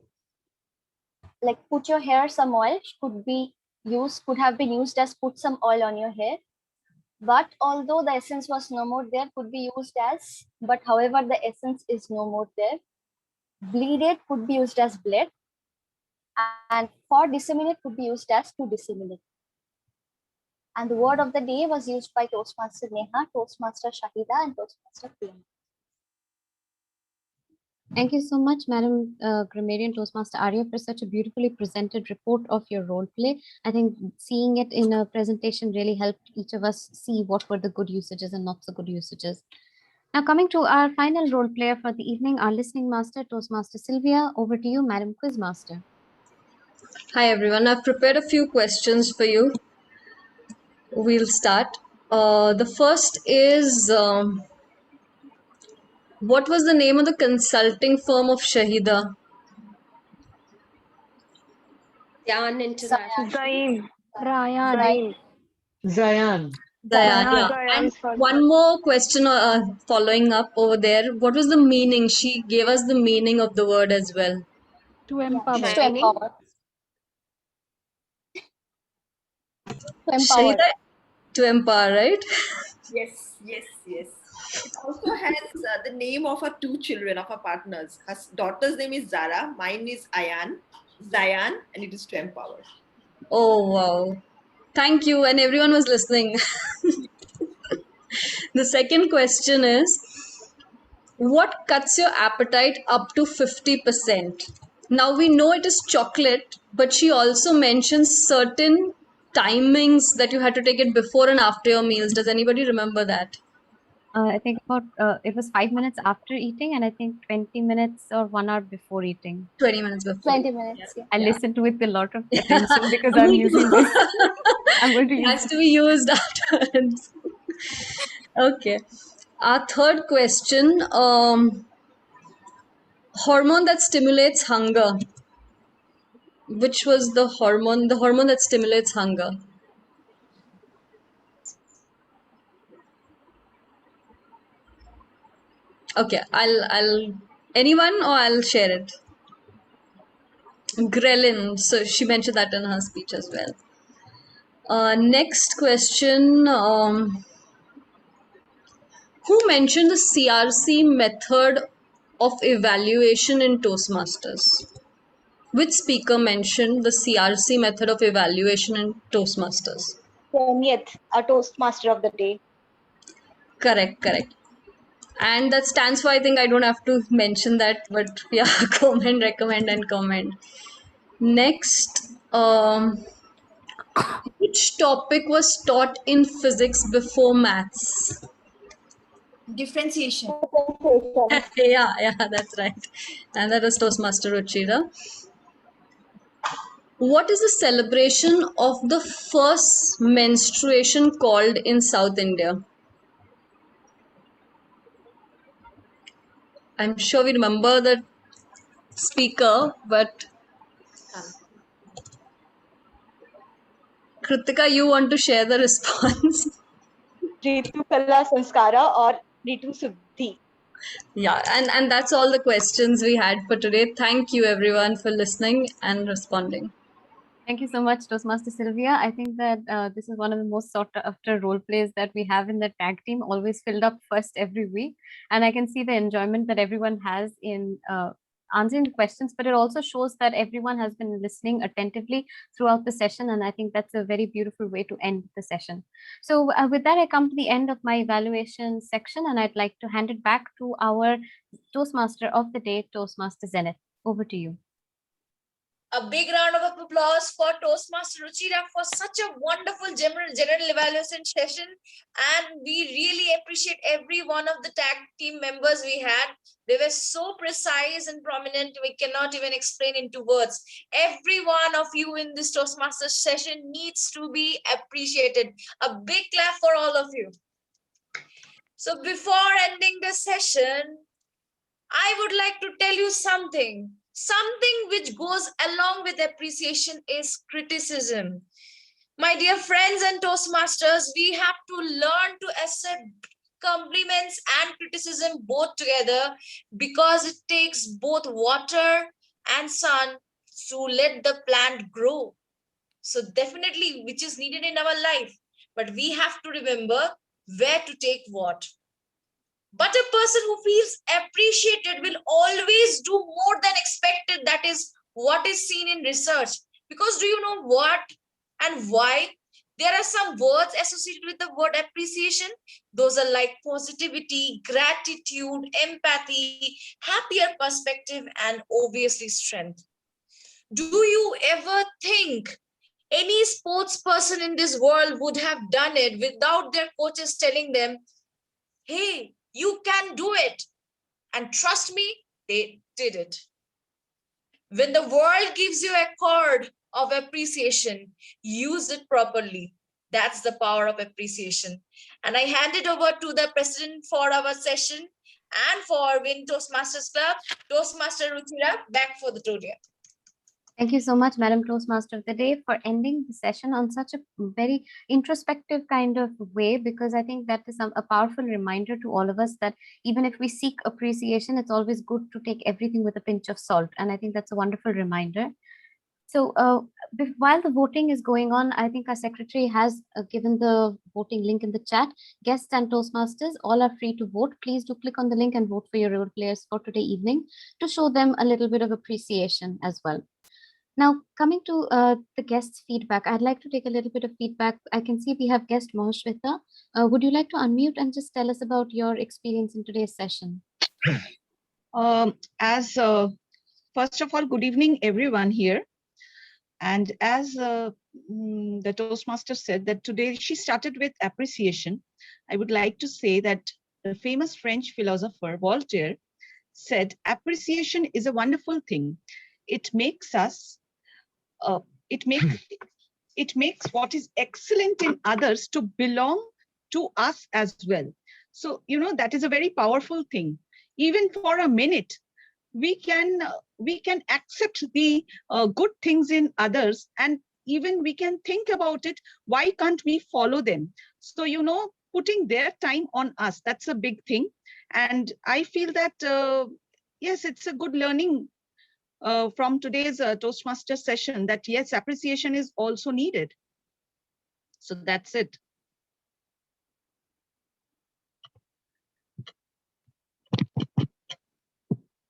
Like put your hair some oil could have been used as put some oil on your hair. But although the essence was no more there, could be used as, but however the essence is no more there. Bleeded could be used as bled, and for disseminate could be used as to disseminate. And the word of the day was used by Toastmaster Neha, Toastmaster Shahida, and Toastmaster PM. Thank you so much, Madam Grammarian Toastmaster Arya, for such a beautifully presented report of your role play. I think seeing it in a presentation really helped each of us see what were the good usages and not so good usages. Now, coming to our final role player for the evening, our listening master, Toastmaster Sylvia. Over to you, Madam Quizmaster. Hi, everyone. I've prepared a few questions for you. We'll start. The first is, what was the name of the consulting firm of Shahida? Yan International. Zain. Ryan. Zayan. Dayan, yeah. Zayan, And sorry. one more question following up over there. What was the meaning? She gave us the meaning of the word as well. To empower. It's to empower. To empower. Shahida, to empower, right? Yes, yes, yes. It also has the name of her two children, of her partners. Her daughter's name is Zara, mine is Zayan, and it is to empower. Oh, wow. Thank you. And everyone was listening. The second question is, what cuts your appetite up to 50%? Now we know it is chocolate, but she also mentions certain timings that you had to take it before and after your meals. Does anybody remember that? I think about it was 5 minutes after eating, and I think 20 minutes or 1 hour before eating. 20 minutes before. 20 minutes. Yeah. I listened to it with a lot of attention because I'm using this. I'm going to It use has it. to be used afterwards. Okay. Our third question, hormone that stimulates hunger. Which was the hormone that stimulates hunger? Okay, I'll anyone, or I'll share it. Ghrelin. So she mentioned that in her speech as well. Next question. Who mentioned the CRC method of evaluation in Toastmasters? Which speaker mentioned the CRC method of evaluation in Toastmasters? Zenith, a Toastmaster of the day. Correct. And that stands for, I think I don't have to mention that, but yeah, comment, recommend, and comment. Next, which topic was taught in physics before maths? Differentiation. Yeah, that's right. And that was Toastmaster Ruchira. What is the celebration of the first menstruation called in South India? I'm sure we remember the speaker, but Kritika, you want to share the response? Ritu Kala Sanskara or Ritu Suddhi. Yeah, and that's all the questions we had for today. Thank you everyone for listening and responding. Thank you so much, Toastmaster Sylvia. I think that this is one of the most sought after role plays that we have in the tag team, always filled up first every week. And I can see the enjoyment that everyone has in answering the questions, but it also shows that everyone has been listening attentively throughout the session. And I think that's a very beautiful way to end the session. So with that, I come to the end of my evaluation section, and I'd like to hand it back to our Toastmaster of the day, Toastmaster Zenith. Over to you. A big round of applause for Toastmaster Ruchira for such a wonderful general evaluation session. And we really appreciate every one of the tag team members we had. They were so precise and prominent, we cannot even explain into words. Every one of you in this Toastmaster session needs to be appreciated. A big clap for all of you. So before ending the session, I would like to tell you something. Something which goes along with appreciation is criticism. My dear friends and Toastmasters, we have to learn to accept compliments and criticism both together, because it takes both water and sun to let the plant grow. So definitely, which is needed in our life. but we have to remember where to take what. But a person who feels appreciated will always do more than expected. That is what is seen in research. Because do you know what and why? There are some words associated with the word appreciation. Those are like positivity, gratitude, empathy, happier perspective, and obviously strength. Do you ever think any sports person in this world would have done it without their coaches telling them, hey, you can do it? And trust me, they did it. When the world gives you a card of appreciation, use it properly. That's the power of appreciation. And I hand it over to the president for our session and for WIN Toastmasters Club, Toastmaster Ruchira, back for the podium. Thank you so much, Madam Toastmaster of the Day, for ending the session on such a very introspective kind of way, because I think that is a powerful reminder to all of us that even if we seek appreciation, it's always good to take everything with a pinch of salt. And I think that's a wonderful reminder. So while the voting is going on, I think our secretary has given the voting link in the chat. Guests and Toastmasters, all are free to vote. Please do click on the link and vote for your role players for today evening to show them a little bit of appreciation as well. Now, coming to the guests' feedback, I'd like to take a little bit of feedback. I can see we have guest Mahashweta. Would you like to unmute and just tell us about your experience in today's session? First of all, good evening, everyone here. And as the Toastmaster said that today she started with appreciation, I would like to say that the famous French philosopher Voltaire said, appreciation is a wonderful thing. It makes us it makes what is excellent in others to belong to us as well. So, you know, that is a very powerful thing. Even for a minute, we can accept the good things in others, and even we can think about it. Why can't we follow them? So, you know, putting their time on us, that's a big thing. And I feel that, yes, it's a good learning from today's Toastmaster session that yes, appreciation is also needed. So that's it.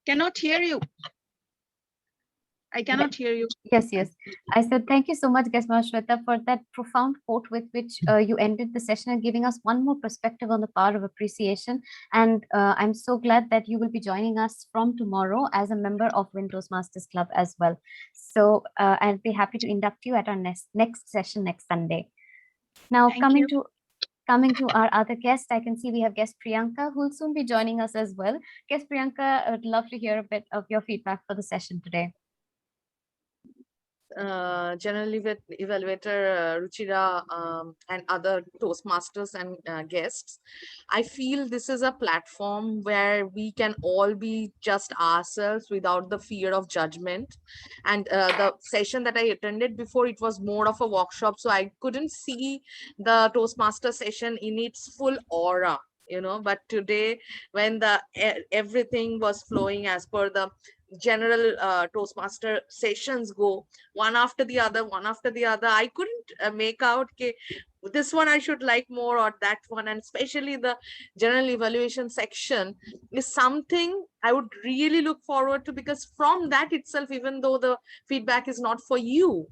Cannot hear you. I cannot hear you. Yes. I said thank you so much, guest Mahashweta, for that profound quote with which you ended the session and giving us one more perspective on the power of appreciation. And I'm so glad that you will be joining us from tomorrow as a member of WIN Toastmasters Club as well. So I'll be happy to induct you at our next session next Sunday. Now, coming to our other guest, I can see we have guest Priyanka, who will soon be joining us as well. Guest Priyanka, I would love to hear a bit of your feedback for the session today. General Evaluator Ruchira and other Toastmasters and guests, I feel this is a platform where we can all be just ourselves without the fear of judgment. And the session that I attended before, it was more of a workshop, so I couldn't see the Toastmaster session in its full aura, you know. But today, when everything was flowing as per the general Toastmaster sessions go, one after the other, I couldn't make out this one I should like more or that one. And especially the general evaluation section is something I would really look forward to, because from that itself, even though the feedback is not for you,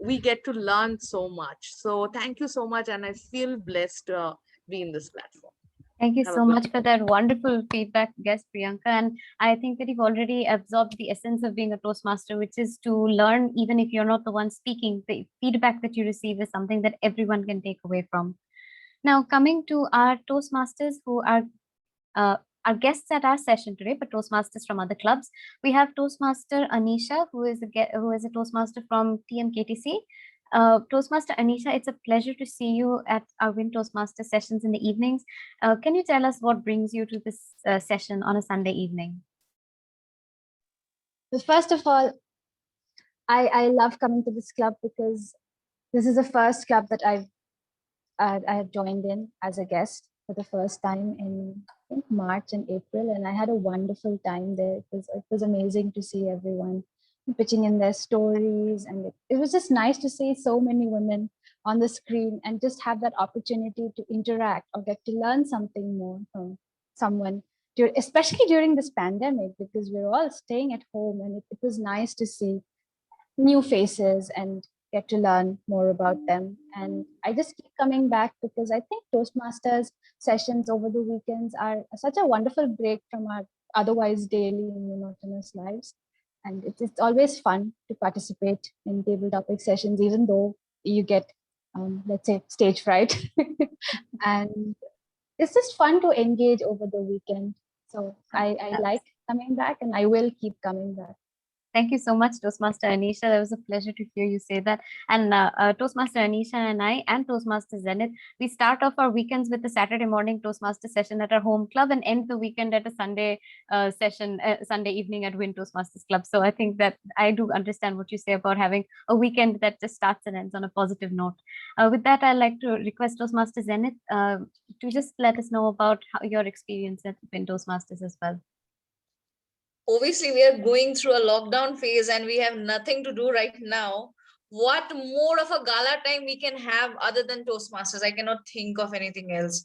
we get to learn so much. So thank you so much, and I feel blessed to be in this platform. Thank you so much for that wonderful feedback, guest Priyanka. And I think that you've already absorbed the essence of being a Toastmaster, which is to learn, even if you're not the one speaking. The feedback that you receive is something that everyone can take away from. Now, coming to our Toastmasters who are our guests at our session today, but Toastmasters from other clubs. We have Toastmaster Anisha, who is a Toastmaster from TM KTC. Toastmaster Anisha, it's a pleasure to see you at our WIN Toastmaster sessions in the evenings. Can you tell us what brings you to this session on a Sunday evening? Well, first of all, I love coming to this club because this is the first club that I have joined in as a guest for the first time in I think March and April, and I had a wonderful time there. It was amazing to see everyone pitching in their stories, and it was just nice to see so many women on the screen and just have that opportunity to interact or get to learn something more from someone, especially during this pandemic, because we're all staying at home, and it was nice to see new faces and get to learn more about them. And I just keep coming back because I think Toastmasters sessions over the weekends are such a wonderful break from our otherwise daily and monotonous lives. And it's always fun to participate in table topic sessions, even though you get, let's say, stage fright. And it's just fun to engage over the weekend. So I like coming back, and I will keep coming back. Thank you so much, Toastmaster Anisha. That was a pleasure to hear you say that. And Toastmaster Anisha and I and Toastmaster Zenith, we start off our weekends with a Saturday morning Toastmaster session at our home club and end the weekend at a Sunday session, Sunday evening at WIN Toastmasters Club. So I think that I do understand what you say about having a weekend that just starts and ends on a positive note. With that, I'd like to request Toastmaster Zenith to just let us know about your experience at WIN Toastmasters as well. Obviously, we are going through a lockdown phase and we have nothing to do right now. What more of a gala time we can have other than Toastmasters? I cannot think of anything else.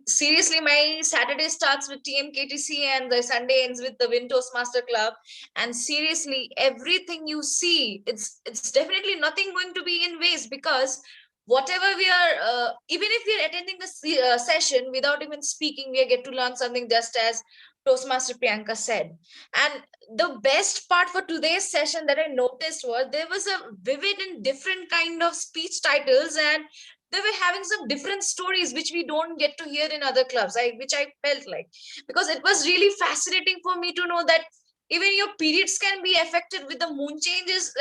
Seriously, my Saturday starts with TM KTC and the Sunday ends with the WIN Toastmaster Club. And seriously, everything you see, it's definitely nothing going to be in waste, because whatever we are, even if we are attending the session without even speaking, we get to learn something, just as Toastmaster Priyanka said. And the best part for today's session that I noticed was there was a vivid and different kind of speech titles, and they were having some different stories which we don't get to hear in other clubs, which I felt like, because it was really fascinating for me to know that even your periods can be affected with the moon changes,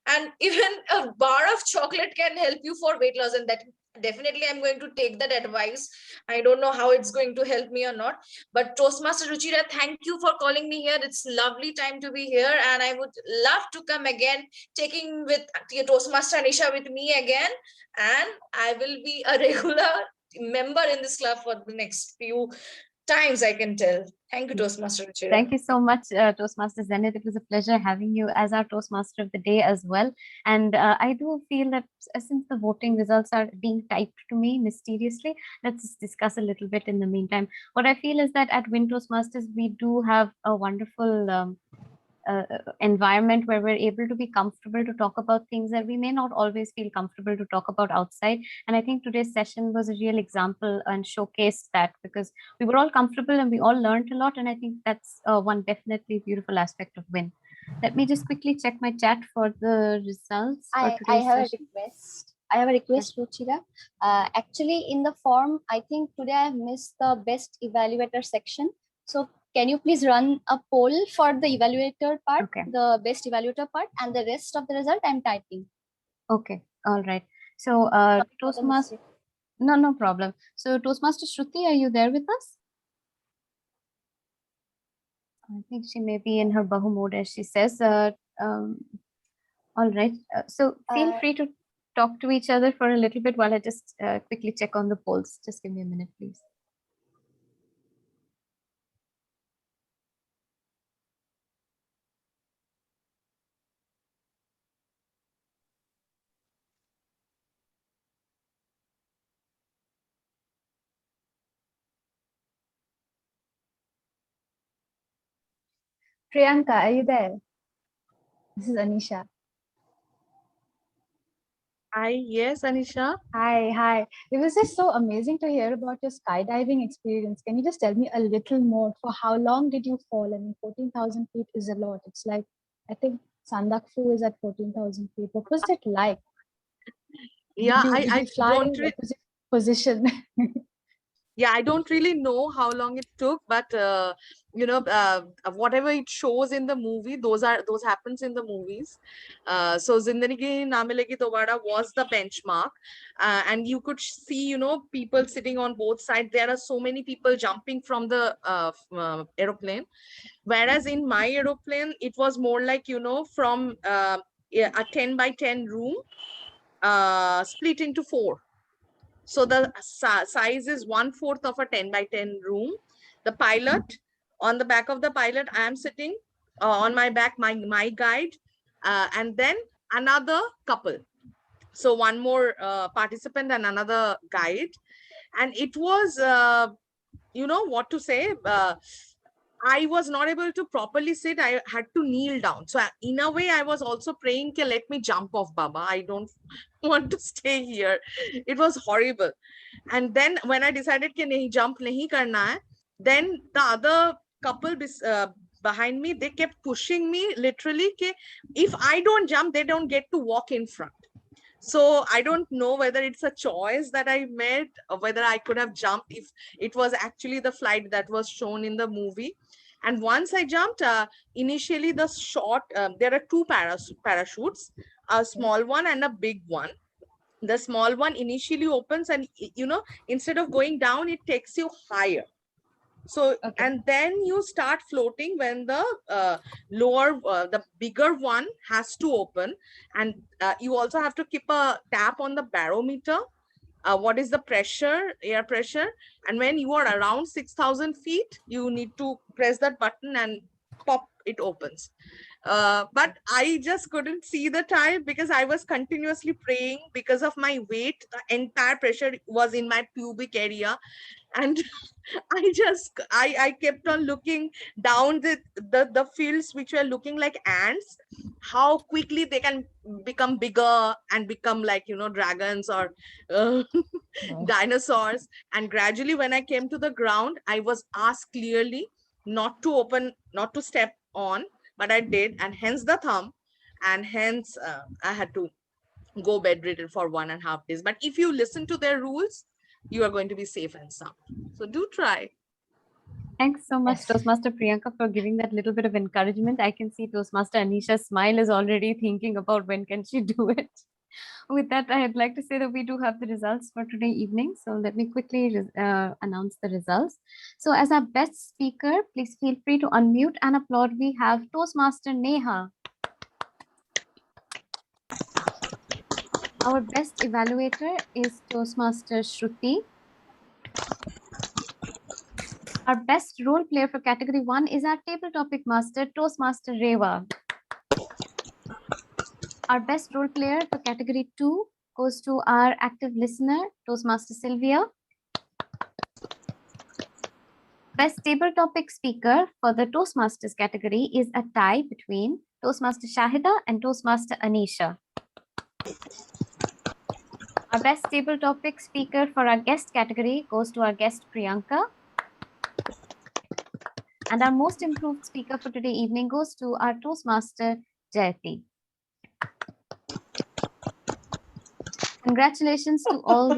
and even a bar of chocolate can help you for weight loss. And that definitely I'm going to take that advice. I don't know how it's going to help me or not, but Toastmaster Ruchira, thank you for calling me here. It's lovely time to be here, and I would love to come again, taking with Toastmaster Anisha with me again, and I will be a regular member in this club for the next few times, I can tell. Thank you, Toastmaster Ruchira. Thank you so much, Toastmaster Zenith. It was a pleasure having you as our Toastmaster of the day as well. And I do feel that since the voting results are being typed to me mysteriously, let's discuss a little bit in the meantime. What I feel is that at WIN Toastmasters, we do have a wonderful environment where we're able to be comfortable to talk about things that we may not always feel comfortable to talk about outside. And I think today's session was a real example and showcased that, because we were all comfortable and we all learned a lot. And I think that's one definitely beautiful aspect of WIN. Let me just quickly check my chat for the results. I have a request. I have a request, Ruchira. Actually, in the form, I think today I missed the best evaluator section. So can you please run a poll for the evaluator part, the best evaluator part, and the rest of the result I'm typing. Okay, all right. So Toastmaster, no problem. So Toastmaster Shruti, are you there with us? I think she may be in her Bahu mode, as she says. All right. So feel free to talk to each other for a little bit while I just quickly check on the polls. Just give me a minute, please. Priyanka, are you there? This is Anisha. Hi, yes, Anisha. Hi. It was just so amazing to hear about your skydiving experience. Can you just tell me a little more? For how long did you fall? I mean, 14,000 feet is a lot. It's like, I think Sandakfu is at 14,000 feet. What was it like? Yeah, did you fly in opposite position? Yeah, I don't really know how long it took, but whatever it shows in the movie, those happens in the movies. So Zindagi Na Milegi Dobara was the benchmark, and you could see people sitting on both sides. There are so many people jumping from the aeroplane, whereas in my aeroplane it was more like from a 10 by 10 room split into 4. So the size is 1/4 of a 10 by 10 room. The pilot, on the back of the pilot, I am sitting on my back, my guide, and then another couple. So one more participant and another guide. And it was, you know what to say, I was not able to properly sit. I had to kneel down. So in a way, I was also praying, let me jump off, Baba. I don't want to stay here. It was horrible. And then when I decided that nahi jump nahi karna hai, then the other couple behind me, they kept pushing me literally. If I don't jump, they don't get to walk in front. So I don't know whether it's a choice that I made or whether I could have jumped if it was actually the flight that was shown in the movie. And once I jumped, initially the short, there are two parachutes, a small one and a big one. The small one initially opens and, you know, instead of going down, it takes you higher. So, and then you start floating when the the bigger one has to open. And you also have to keep a tap on the barometer. What is the pressure, air pressure? And when you are around 6,000 feet, you need to press that button and pop, it opens. But I just couldn't see the time because I was continuously praying because of my weight. The entire pressure was in my pubic area. And I kept on looking down the fields which were looking like ants, how quickly they can become bigger and become like, you know, dragons or dinosaurs. And gradually when I came to the ground, I was asked clearly not to open, not to step on, but I did, and hence the thumb. And hence I had to go bedridden for 1.5 days. But if you listen to their rules, you are going to be safe and sound. So do try. Thanks so much, Toastmaster Priyanka, for giving that little bit of encouragement. I can see Toastmaster Anisha's smile is already thinking about when can she do it. With that, I'd like to say that we do have the results for today evening. So let me quickly announce the results. So as our best speaker, please feel free to unmute and applaud. We have Toastmaster Neha. Our best evaluator is Toastmaster Shruti. Our best role player for category 1 is our table topic master, Toastmaster Reva. Our best role player for category 2 goes to our active listener, Toastmaster Sylvia. Best table topic speaker for the Toastmasters category is a tie between Toastmaster Shahida and Toastmaster Anisha. Our best table topic speaker for our guest category goes to our guest Priyanka. And our most improved speaker for today evening goes to our Toastmaster Jayati. Congratulations to all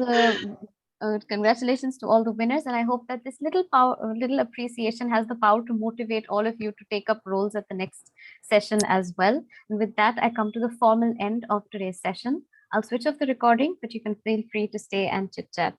the winners, and I hope that this little appreciation has the power to motivate all of you to take up roles at the next session as well. And with that, I come to the formal end of today's session. I'll switch off the recording, but you can feel free to stay and chit chat.